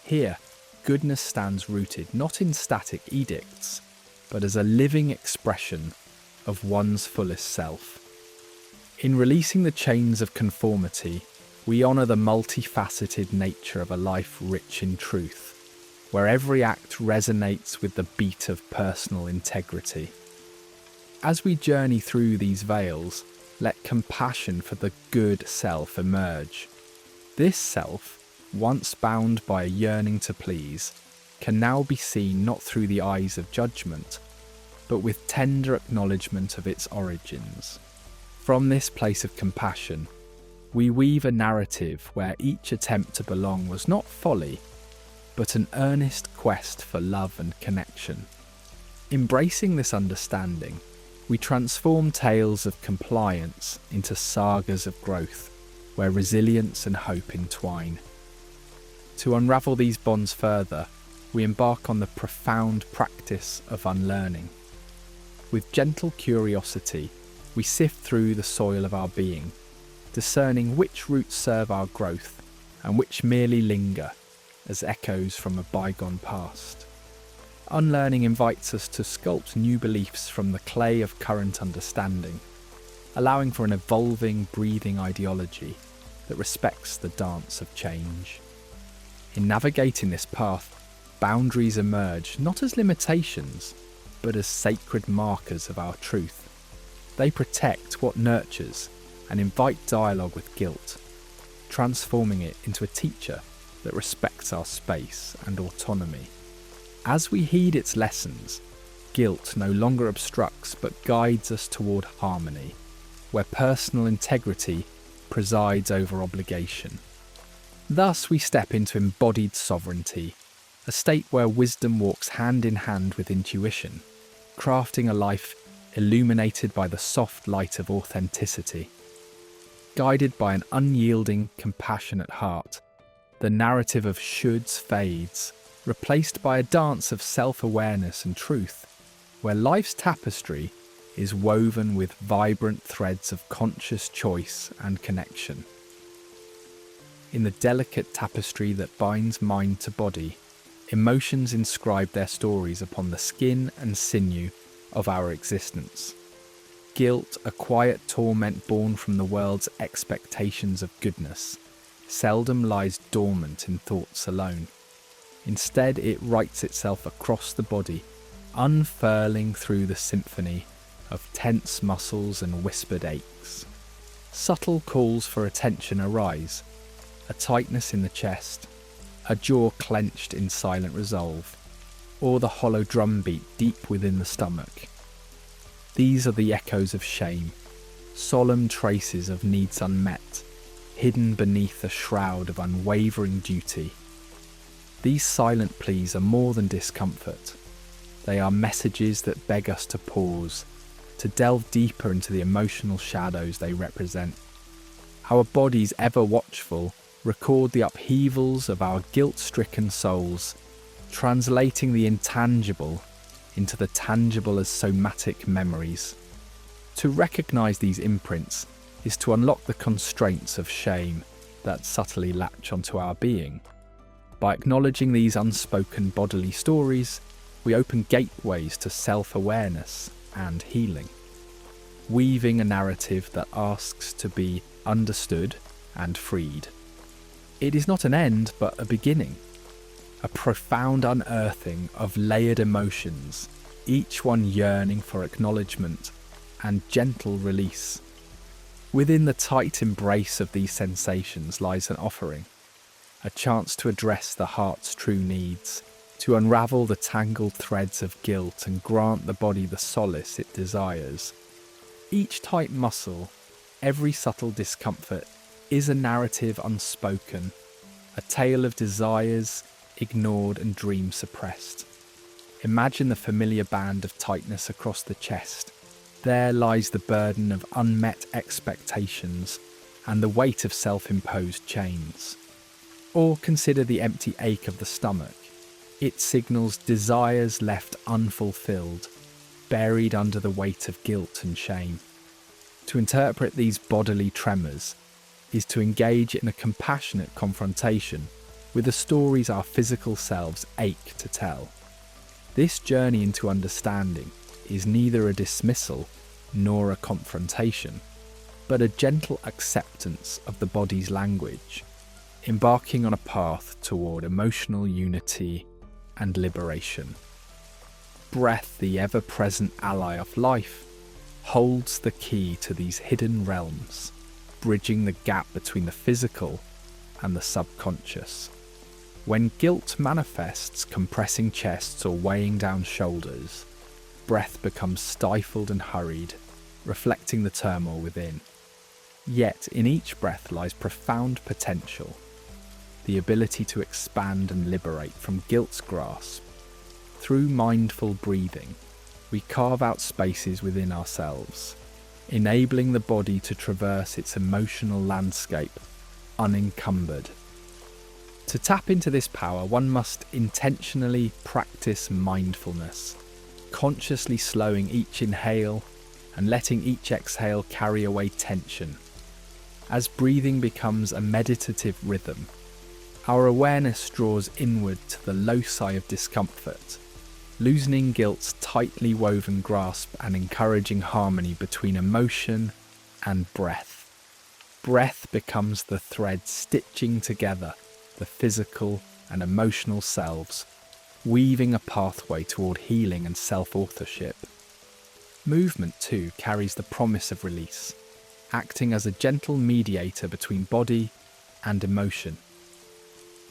Here, goodness stands rooted not in static edicts, but as a living expression of one's fullest self. In releasing the chains of conformity, we honour the multifaceted nature of a life rich in truth, where every act resonates with the beat of personal integrity. As we journey through these veils, let compassion for the good self emerge. This self, once bound by a yearning to please, can now be seen not through the eyes of judgment, but with tender acknowledgement of its origins. From this place of compassion, we weave a narrative where each attempt to belong was not folly, but an earnest quest for love and connection. Embracing this understanding, we transform tales of compliance into sagas of growth, where resilience and hope entwine. To unravel these bonds further, we embark on the profound practice of unlearning. With gentle curiosity, we sift through the soil of our being, discerning which roots serve our growth and which merely linger as echoes from a bygone past. Unlearning invites us to sculpt new beliefs from the clay of current understanding, allowing for an evolving, breathing ideology that respects the dance of change. In navigating this path, boundaries emerge not as limitations, but as sacred markers of our truth. They protect what nurtures and invite dialogue with guilt, transforming it into a teacher that respects our space and autonomy. As we heed its lessons, guilt no longer obstructs but guides us toward harmony, where personal integrity presides over obligation. Thus we step into embodied sovereignty, a state where wisdom walks hand in hand with intuition, crafting a life illuminated by the soft light of authenticity. Guided by an unyielding, compassionate heart, the narrative of shoulds fades, replaced by a dance of self-awareness and truth, where life's tapestry is woven with vibrant threads of conscious choice and connection. In the delicate tapestry that binds mind to body, emotions inscribe their stories upon the skin and sinew of our existence. Guilt, a quiet torment born from the world's expectations of goodness, seldom lies dormant in thoughts alone. Instead, it writes itself across the body, unfurling through the symphony of tense muscles and whispered aches. Subtle calls for attention arise, a tightness in the chest, a jaw clenched in silent resolve, or the hollow drumbeat deep within the stomach. These are the echoes of shame, solemn traces of needs unmet, hidden beneath a shroud of unwavering duty. These silent pleas are more than discomfort. They are messages that beg us to pause, to delve deeper into the emotional shadows they represent. Our bodies, ever watchful, record the upheavals of our guilt-stricken souls, translating the intangible into the tangible as somatic memories. To recognize these imprints is to unlock the constraints of shame that subtly latch onto our being. By acknowledging these unspoken bodily stories, we open gateways to self-awareness and healing, weaving a narrative that asks to be understood and freed. It is not an end, but a beginning, a profound unearthing of layered emotions, each one yearning for acknowledgement and gentle release. Within the tight embrace of these sensations lies an offering, a chance to address the heart's true needs, to unravel the tangled threads of guilt and grant the body the solace it desires. Each tight muscle, every subtle discomfort, is a narrative unspoken, a tale of desires ignored and dreams suppressed. Imagine the familiar band of tightness across the chest. There lies the burden of unmet expectations and the weight of self-imposed chains. Or consider the empty ache of the stomach. It signals desires left unfulfilled, buried under the weight of guilt and shame. To interpret these bodily tremors is to engage in a compassionate confrontation with the stories our physical selves ache to tell. This journey into understanding is neither a dismissal nor a confrontation, but a gentle acceptance of the body's language, embarking on a path toward emotional unity and liberation. Breath, the ever-present ally of life, holds the key to these hidden realms, bridging the gap between the physical and the subconscious. When guilt manifests, compressing chests or weighing down shoulders, breath becomes stifled and hurried, reflecting the turmoil within. Yet in each breath lies profound potential, the ability to expand and liberate from guilt's grasp. Through mindful breathing, we carve out spaces within ourselves, enabling the body to traverse its emotional landscape unencumbered. To tap into this power, one must intentionally practice mindfulness, consciously slowing each inhale and letting each exhale carry away tension. As breathing becomes a meditative rhythm, our awareness draws inward to the loci of discomfort, loosening guilt's tightly woven grasp and encouraging harmony between emotion and breath. Breath becomes the thread stitching together the physical and emotional selves, weaving a pathway toward healing and self-authorship. Movement, too, carries the promise of release, acting as a gentle mediator between body and emotion.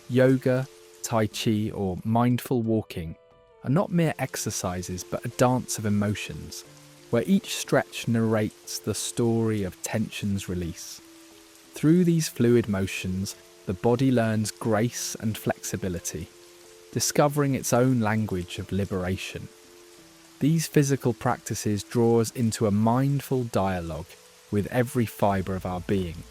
Yoga, Tai Chi, or mindful walking are not mere exercises but a dance of emotions, where each stretch narrates the story of tension's release. Through these fluid motions, the body learns grace and flexibility, discovering its own language of liberation. These physical practices draw us into a mindful dialogue with every fibre of our being,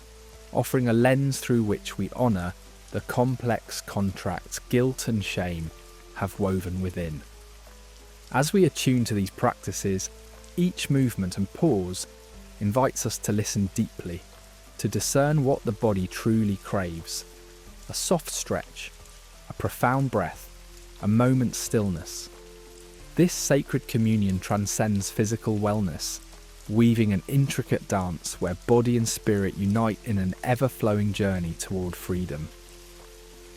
offering a lens through which we honour the complex contracts guilt and shame have woven within. As we attune to these practices, each movement and pause invites us to listen deeply, to discern what the body truly craves. A soft stretch, a profound breath, a moment's stillness. This sacred communion transcends physical wellness, weaving an intricate dance where body and spirit unite in an ever-flowing journey toward freedom.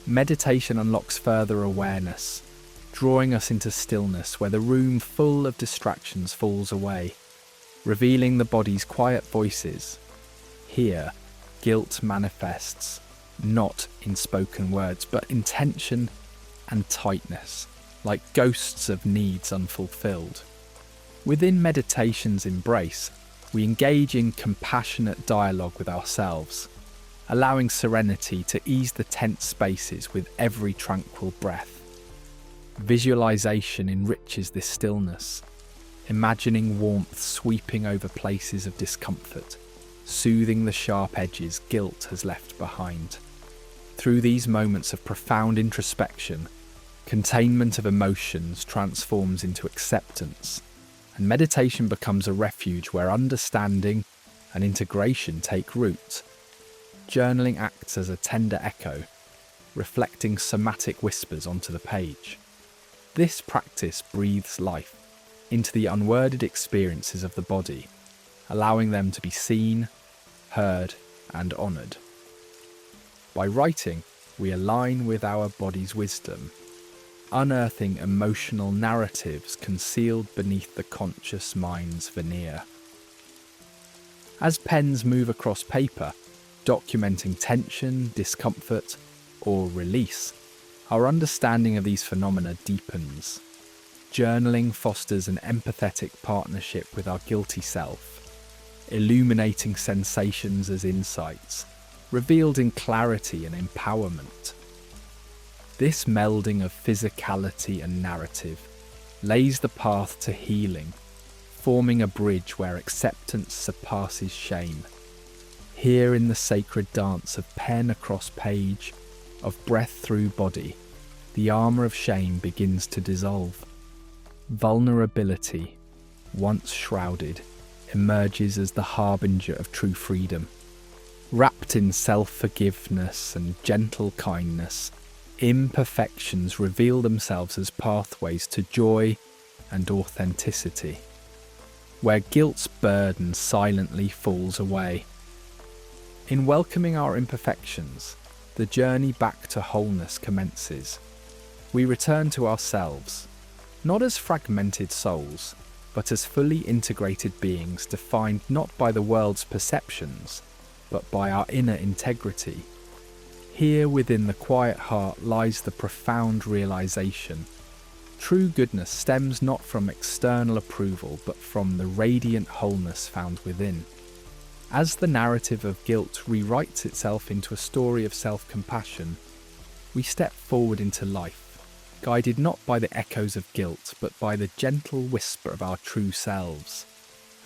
Meditation unlocks further awareness, drawing us into stillness where the room full of distractions falls away, revealing the body's quiet voices. Here, guilt manifests, not in spoken words, but in tension and tightness, like ghosts of needs unfulfilled. Within meditation's embrace, we engage in compassionate dialogue with ourselves, allowing serenity to ease the tense spaces with every tranquil breath. Visualization enriches this stillness, imagining warmth sweeping over places of discomfort, soothing the sharp edges guilt has left behind. Through these moments of profound introspection, containment of emotions transforms into acceptance, and meditation becomes a refuge where understanding and integration take root. Journaling acts as a tender echo, reflecting somatic whispers onto the page. This practice breathes life into the unworded experiences of the body, allowing them to be seen, heard, and honoured. By writing, we align with our body's wisdom, unearthing emotional narratives concealed beneath the conscious mind's veneer. As pens move across paper, documenting tension, discomfort, or release, our understanding of these phenomena deepens. Journaling fosters an empathetic partnership with our guilty self, illuminating sensations as insights, revealed in clarity and empowerment. This melding of physicality and narrative lays the path to healing, forming a bridge where acceptance surpasses shame. Here in the sacred dance of pen across page, of breath through body, the armour of shame begins to dissolve. Vulnerability, once shrouded, emerges as the harbinger of true freedom. Wrapped in self-forgiveness and gentle kindness, imperfections reveal themselves as pathways to joy and authenticity, where guilt's burden silently falls away. In welcoming our imperfections, the journey back to wholeness commences. We return to ourselves, not as fragmented souls, but as fully integrated beings defined not by the world's perceptions, but by our inner integrity. Here within the quiet heart lies the profound realization. True goodness stems not from external approval, but from the radiant wholeness found within. As the narrative of guilt rewrites itself into a story of self-compassion, we step forward into life, guided not by the echoes of guilt, but by the gentle whisper of our true selves,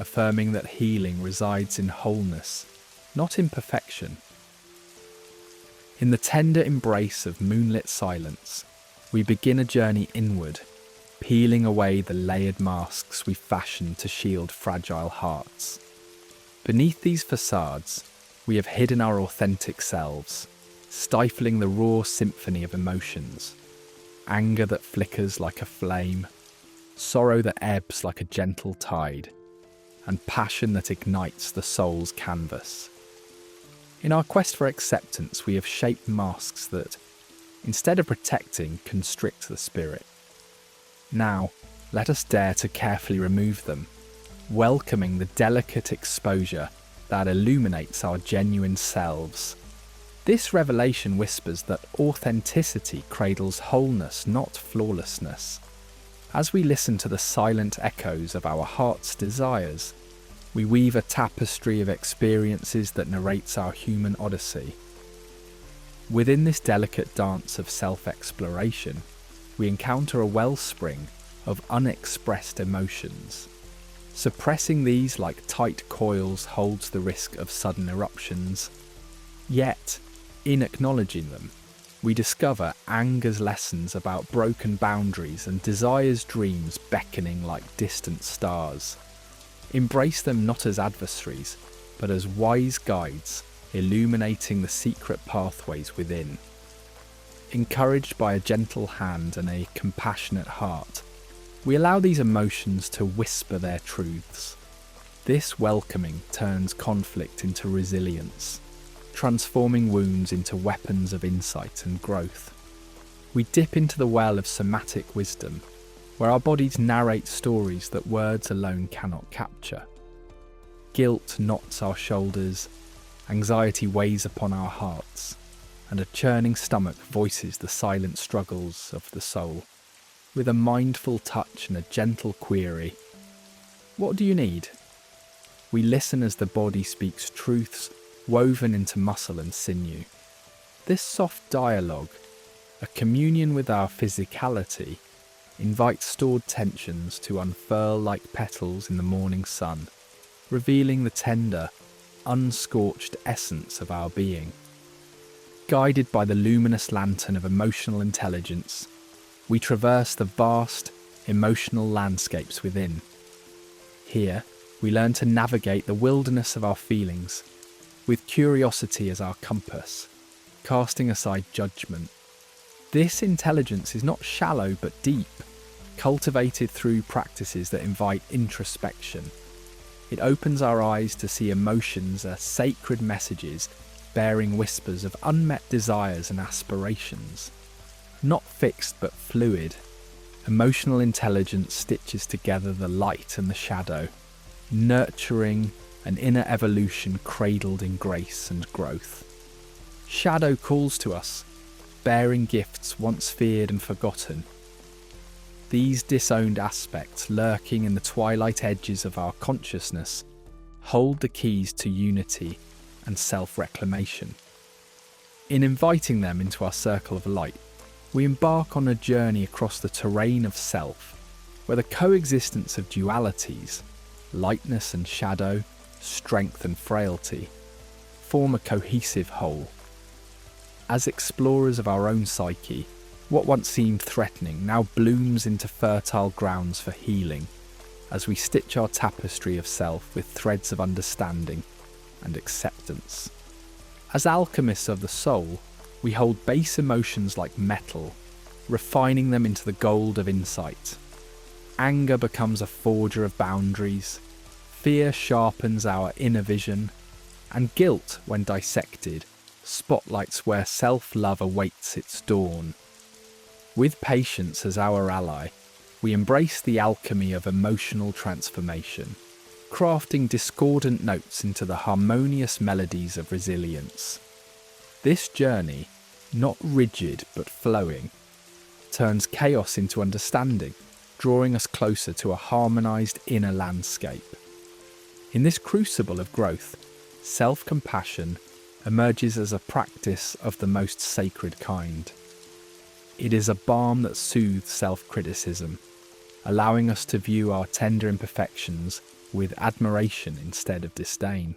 affirming that healing resides in wholeness, not in perfection. In the tender embrace of moonlit silence, we begin a journey inward, peeling away the layered masks we fashioned to shield fragile hearts. Beneath these facades, we have hidden our authentic selves, stifling the raw symphony of emotions. Anger that flickers like a flame, sorrow that ebbs like a gentle tide, and passion that ignites the soul's canvas. In our quest for acceptance, we have shaped masks that, instead of protecting, constrict the spirit. Now, let us dare to carefully remove them, welcoming the delicate exposure that illuminates our genuine selves. This revelation whispers that authenticity cradles wholeness, not flawlessness. As we listen to the silent echoes of our heart's desires, we weave a tapestry of experiences that narrates our human odyssey. Within this delicate dance of self-exploration, we encounter a wellspring of unexpressed emotions. Suppressing these like tight coils holds the risk of sudden eruptions. Yet, in acknowledging them, we discover anger's lessons about broken boundaries and desire's dreams beckoning like distant stars. Embrace them not as adversaries, but as wise guides, illuminating the secret pathways within. Encouraged by a gentle hand and a compassionate heart, we allow these emotions to whisper their truths. This welcoming turns conflict into resilience, transforming wounds into weapons of insight and growth. We dip into the well of somatic wisdom, where our bodies narrate stories that words alone cannot capture. Guilt knots our shoulders, anxiety weighs upon our hearts, and a churning stomach voices the silent struggles of the soul. With a mindful touch and a gentle query, "What do you need?" we listen as the body speaks truths woven into muscle and sinew. This soft dialogue, a communion with our physicality, invites stored tensions to unfurl like petals in the morning sun, revealing the tender, unscorched essence of our being. Guided by the luminous lantern of emotional intelligence, we traverse the vast, emotional landscapes within. Here, we learn to navigate the wilderness of our feelings, with curiosity as our compass, casting aside judgment. This intelligence is not shallow but deep, cultivated through practices that invite introspection. It opens our eyes to see emotions as sacred messages bearing whispers of unmet desires and aspirations. Not fixed but fluid, emotional intelligence stitches together the light and the shadow, nurturing an inner evolution cradled in grace and growth. Shadow calls to us, bearing gifts once feared and forgotten. These disowned aspects lurking in the twilight edges of our consciousness hold the keys to unity and self-reclamation. In inviting them into our circle of light, we embark on a journey across the terrain of self, where the coexistence of dualities, lightness and shadow, strength and frailty, form a cohesive whole. As explorers of our own psyche, what once seemed threatening now blooms into fertile grounds for healing, as we stitch our tapestry of self with threads of understanding and acceptance. As alchemists of the soul, we hold base emotions like metal, refining them into the gold of insight. Anger becomes a forger of boundaries, fear sharpens our inner vision, and guilt, when dissected, spotlights where self-love awaits its dawn. With patience as our ally, we embrace the alchemy of emotional transformation, crafting discordant notes into the harmonious melodies of resilience. This journey, not rigid but flowing, turns chaos into understanding, drawing us closer to a harmonized inner landscape. In this crucible of growth, self-compassion emerges as a practice of the most sacred kind. It is a balm that soothes self-criticism, allowing us to view our tender imperfections with admiration instead of disdain.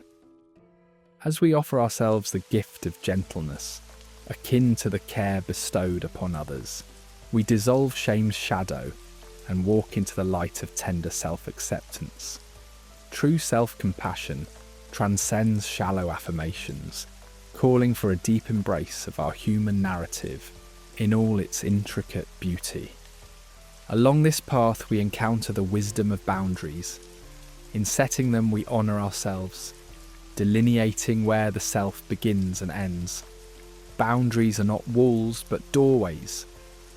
As we offer ourselves the gift of gentleness, akin to the care bestowed upon others, we dissolve shame's shadow and walk into the light of tender self-acceptance. True self-compassion transcends shallow affirmations, calling for a deep embrace of our human narrative in all its intricate beauty. Along this path we encounter the wisdom of boundaries. In setting them we honour ourselves, delineating where the self begins and ends. Boundaries are not walls but doorways,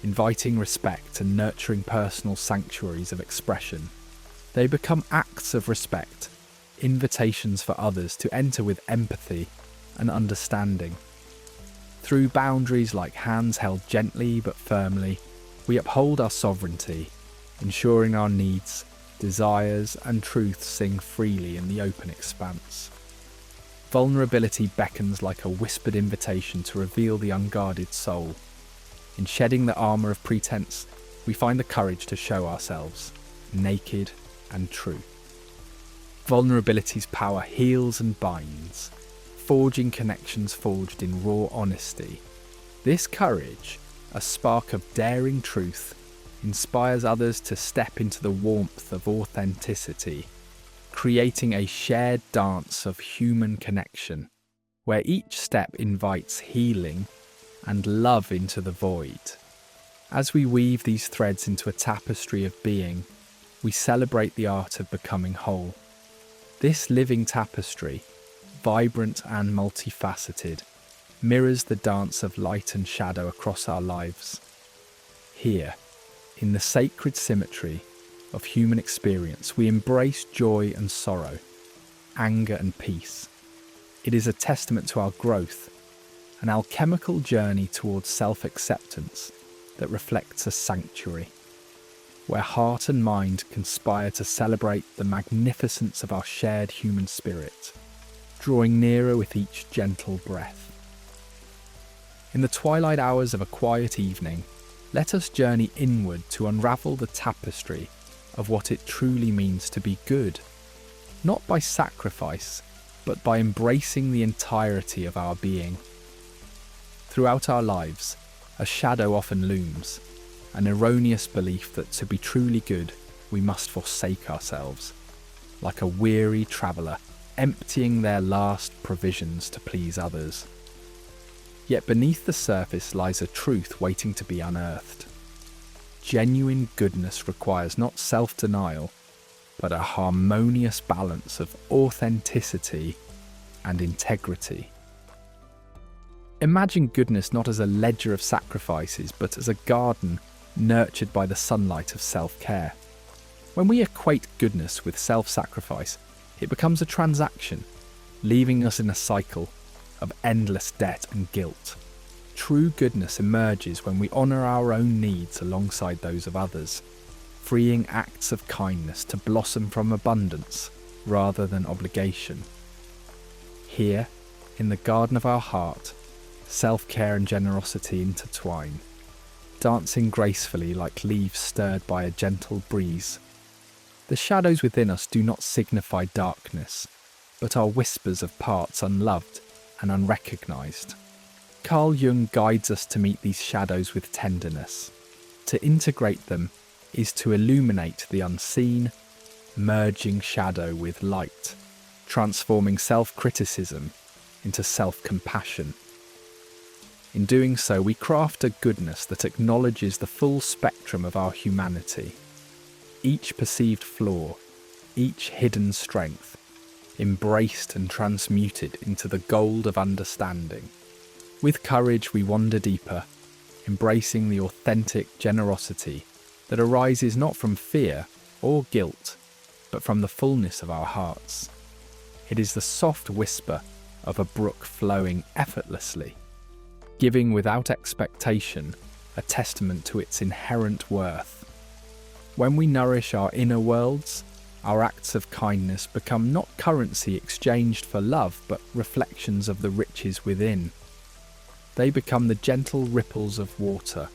inviting respect and nurturing personal sanctuaries of expression. They become acts of respect, invitations for others to enter with empathy and understanding. Through boundaries like hands held gently but firmly, we uphold our sovereignty, ensuring our needs, desires and truths sing freely in the open expanse. Vulnerability beckons like a whispered invitation to reveal the unguarded soul. In shedding the armour of pretense, we find the courage to show ourselves, naked and true. Vulnerability's power heals and binds, forging connections forged in raw honesty. This courage, a spark of daring truth, inspires others to step into the warmth of authenticity, creating a shared dance of human connection, where each step invites healing and love into the void. As we weave these threads into a tapestry of being, we celebrate the art of becoming whole. This living tapestry, vibrant and multifaceted, mirrors the dance of light and shadow across our lives. Here, in the sacred symmetry of human experience, we embrace joy and sorrow, anger and peace. It is a testament to our growth, an alchemical journey towards self-acceptance that reflects a sanctuary, where heart and mind conspire to celebrate the magnificence of our shared human spirit, drawing nearer with each gentle breath. In the twilight hours of a quiet evening, let us journey inward to unravel the tapestry of what it truly means to be good, not by sacrifice, but by embracing the entirety of our being. Throughout our lives, a shadow often looms, an erroneous belief that to be truly good, we must forsake ourselves, like a weary traveller emptying their last provisions to please others. Yet beneath the surface lies a truth waiting to be unearthed. Genuine goodness requires not self-denial, but a harmonious balance of authenticity and integrity. Imagine goodness not as a ledger of sacrifices, but as a garden nurtured by the sunlight of self-care. When we equate goodness with self-sacrifice, it becomes a transaction, leaving us in a cycle of endless debt and guilt. True goodness emerges when we honour our own needs alongside those of others, freeing acts of kindness to blossom from abundance rather than obligation. Here, in the garden of our heart, self-care and generosity intertwine, dancing gracefully like leaves stirred by a gentle breeze. The shadows within us do not signify darkness, but are whispers of parts unloved and unrecognised. Carl Jung guides us to meet these shadows with tenderness. To integrate them is to illuminate the unseen, merging shadow with light, transforming self-criticism into self-compassion. In doing so, we craft a goodness that acknowledges the full spectrum of our humanity. Each perceived flaw, each hidden strength, embraced and transmuted into the gold of understanding. With courage, we wander deeper, embracing the authentic generosity that arises not from fear or guilt, but from the fullness of our hearts. It is the soft whisper of a brook flowing effortlessly, giving without expectation, a testament to its inherent worth. When we nourish our inner worlds, our acts of kindness become not currency exchanged for love, but reflections of the riches within. They become the gentle ripples of water,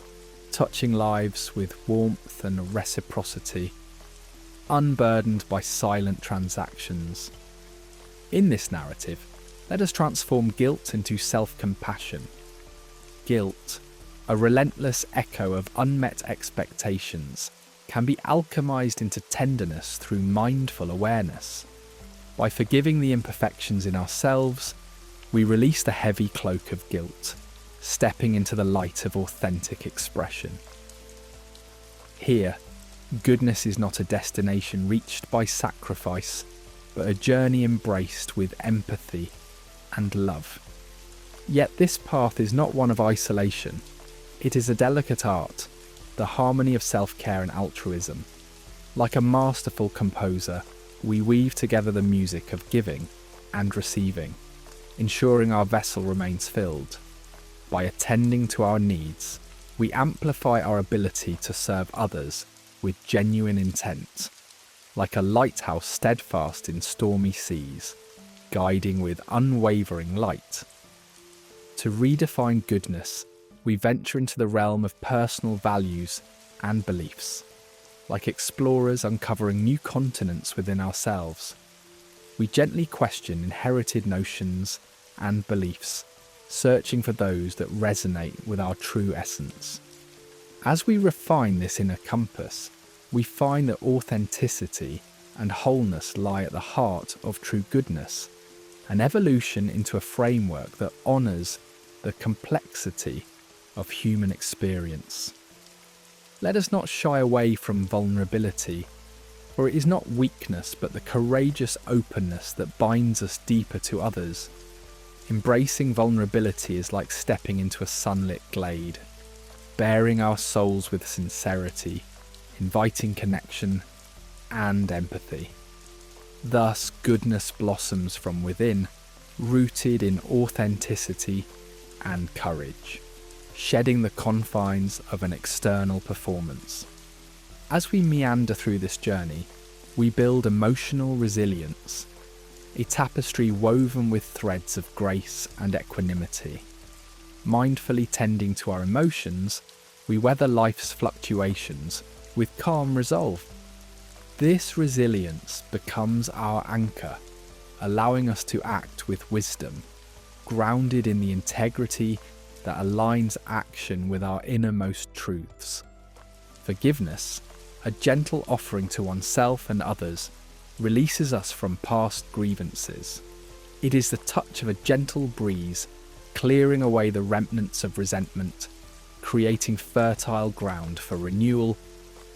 touching lives with warmth and reciprocity, unburdened by silent transactions. In this narrative, let us transform guilt into self-compassion. Guilt, a relentless echo of unmet expectations, can be alchemized into tenderness through mindful awareness. By forgiving the imperfections in ourselves, we release the heavy cloak of guilt, stepping into the light of authentic expression. Here, goodness is not a destination reached by sacrifice, but a journey embraced with empathy and love. Yet this path is not one of isolation. It is a delicate art, the harmony of self-care and altruism. Like a masterful composer, we weave together the music of giving and receiving, ensuring our vessel remains filled. By attending to our needs, we amplify our ability to serve others with genuine intent, like a lighthouse steadfast in stormy seas, guiding with unwavering light. To redefine goodness, we venture into the realm of personal values and beliefs, like explorers uncovering new continents within ourselves. We gently question inherited notions and beliefs, searching for those that resonate with our true essence. As we refine this inner compass, we find that authenticity and wholeness lie at the heart of true goodness, an evolution into a framework that honours the complexity of human experience. Let us not shy away from vulnerability, for it is not weakness but the courageous openness that binds us deeper to others. Embracing vulnerability is like stepping into a sunlit glade, bearing our souls with sincerity, inviting connection and empathy. Thus, goodness blossoms from within, rooted in authenticity and courage, shedding the confines of an external performance. As we meander through this journey, we build emotional resilience, a tapestry woven with threads of grace and equanimity. Mindfully tending to our emotions, we weather life's fluctuations with calm resolve. This resilience becomes our anchor, allowing us to act with wisdom, grounded in the integrity that aligns action with our innermost truths. Forgiveness, a gentle offering to oneself and others, releases us from past grievances. It is the touch of a gentle breeze, clearing away the remnants of resentment, creating fertile ground for renewal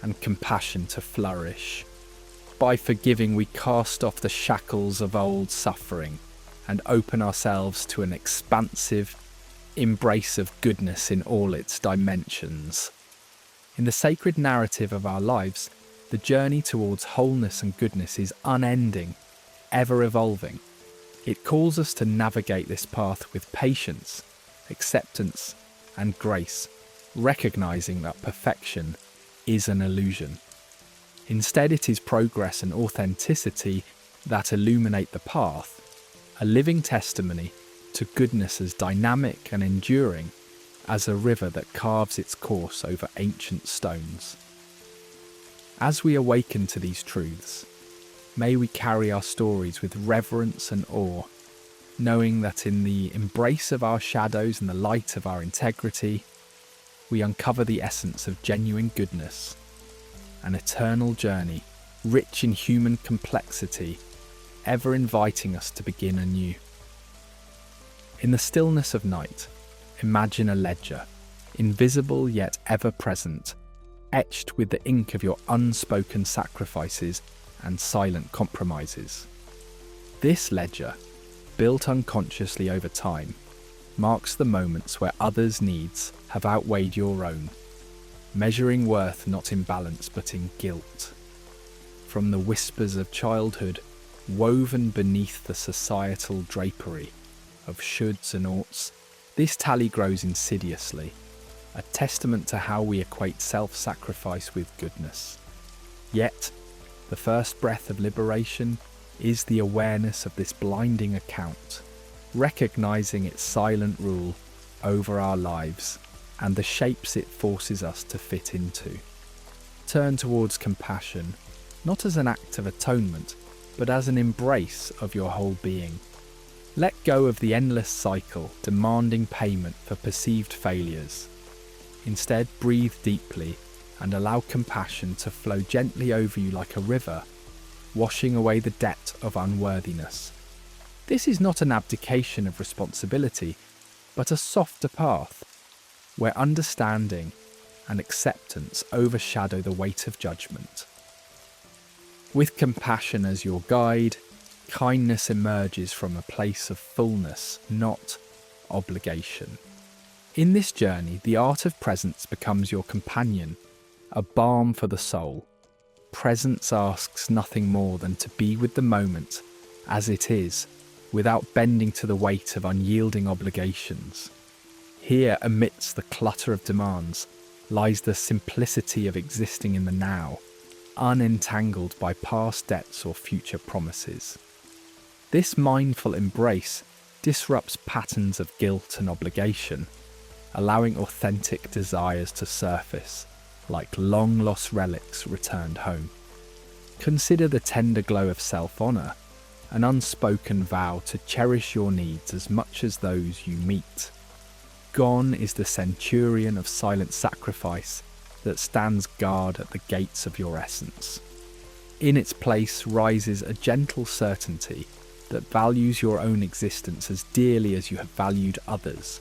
and compassion to flourish. By forgiving, we cast off the shackles of old suffering and open ourselves to an expansive embrace of goodness in all its dimensions. In the sacred narrative of our lives, the journey towards wholeness and goodness is unending, ever evolving. It calls us to navigate this path with patience, acceptance, and grace, recognizing that perfection is an illusion. Instead, it is progress and authenticity that illuminate the path, a living testimony to goodness as dynamic and enduring as a river that carves its course over ancient stones. As we awaken to these truths, may we carry our stories with reverence and awe, knowing that in the embrace of our shadows and the light of our integrity, we uncover the essence of genuine goodness, an eternal journey, rich in human complexity, ever inviting us to begin anew. In the stillness of night, imagine a ledger, invisible yet ever present, etched with the ink of your unspoken sacrifices and silent compromises. This ledger, built unconsciously over time, marks the moments where others' needs have outweighed your own, measuring worth not in balance but in guilt. From the whispers of childhood, woven beneath the societal drapery of shoulds and oughts, this tally grows insidiously, a testament to how we equate self-sacrifice with goodness. Yet, the first breath of liberation is the awareness of this blinding account, recognizing its silent rule over our lives and the shapes it forces us to fit into. Turn towards compassion, not as an act of atonement, but as an embrace of your whole being. Let go of the endless cycle demanding payment for perceived failures. Instead, breathe deeply and allow compassion to flow gently over you like a river, washing away the debt of unworthiness. This is not an abdication of responsibility, but a softer path, where understanding and acceptance overshadow the weight of judgment. With compassion as your guide, kindness emerges from a place of fullness, not obligation. In this journey, the art of presence becomes your companion, a balm for the soul. Presence asks nothing more than to be with the moment as it is, without bending to the weight of unyielding obligations. Here, amidst the clutter of demands, lies the simplicity of existing in the now, unentangled by past debts or future promises. This mindful embrace disrupts patterns of guilt and obligation, allowing authentic desires to surface, like long-lost relics returned home. Consider the tender glow of self-honour, an unspoken vow to cherish your needs as much as those you meet. Gone is the centurion of silent sacrifice that stands guard at the gates of your essence. In its place rises a gentle certainty that values your own existence as dearly as you have valued others.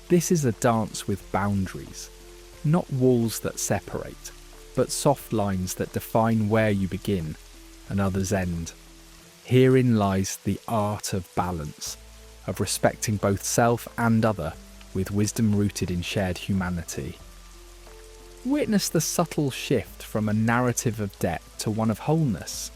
This is a dance with boundaries, not walls that separate, but soft lines that define where you begin and others end. Herein lies the art of balance, of respecting both self and other, with wisdom rooted in shared humanity. Witness the subtle shift from a narrative of debt to one of wholeness.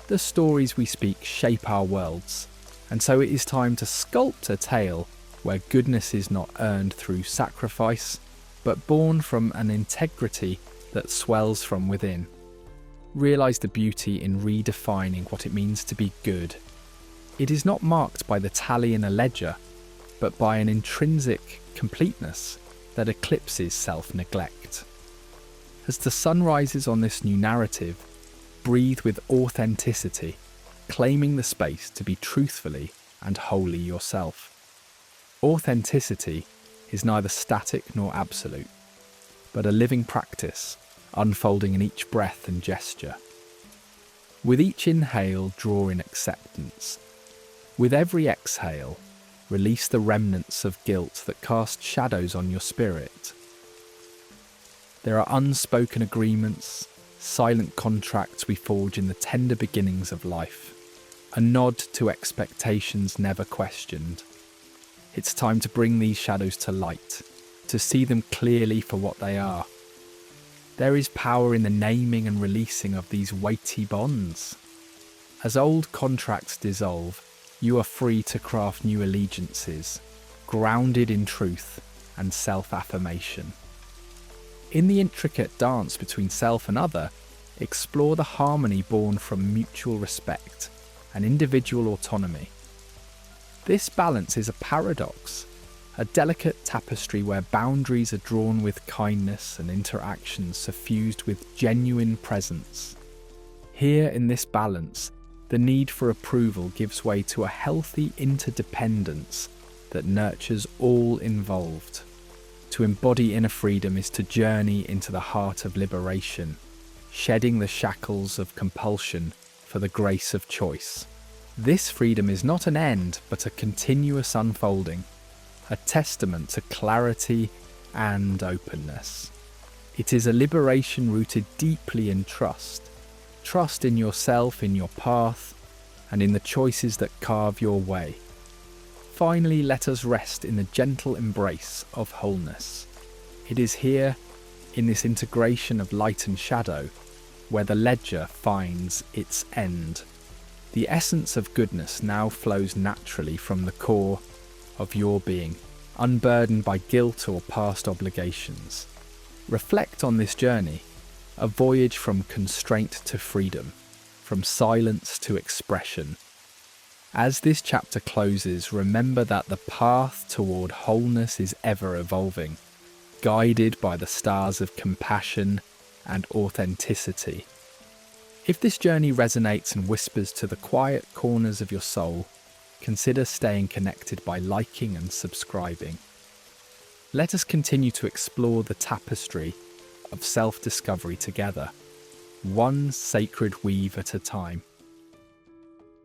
The stories we speak shape our worlds, and so it is time to sculpt a tale where goodness is not earned through sacrifice, but born from an integrity that swells from within. Realize the beauty in redefining what it means to be good. It is not marked by the tally in a ledger, but by an intrinsic completeness that eclipses self-neglect. As the sun rises on this new narrative, breathe with authenticity, claiming the space to be truthfully and wholly yourself. Authenticity is neither static nor absolute, but a living practice, unfolding in each breath and gesture. With each inhale, draw in acceptance. With every exhale, release the remnants of guilt that cast shadows on your spirit. There are unspoken agreements, silent contracts we forge in the tender beginnings of life, a nod to expectations never questioned. It's time to bring these shadows to light, to see them clearly for what they are. There is power in the naming and releasing of these weighty bonds. As old contracts dissolve, you are free to craft new allegiances, grounded in truth and self-affirmation. In the intricate dance between self and other, explore the harmony born from mutual respect and individual autonomy. This balance is a paradox, a delicate tapestry where boundaries are drawn with kindness and interactions suffused with genuine presence. Here in this balance, the need for approval gives way to a healthy interdependence that nurtures all involved. To embody inner freedom is to journey into the heart of liberation, shedding the shackles of compulsion for the grace of choice. This freedom is not an end, but a continuous unfolding, a testament to clarity and openness. It is a liberation rooted deeply in trust. Trust in yourself, in your path, and in the choices that carve your way. Finally, let us rest in the gentle embrace of wholeness. It is here, in this integration of light and shadow, where the ledger finds its end. The essence of goodness now flows naturally from the core of your being, unburdened by guilt or past obligations. Reflect on this journey, a voyage from constraint to freedom, from silence to expression. As this chapter closes, remember that the path toward wholeness is ever evolving, guided by the stars of compassion and authenticity. If this journey resonates and whispers to the quiet corners of your soul, consider staying connected by liking and subscribing. Let us continue to explore the tapestry of self-discovery together, one sacred weave at a time.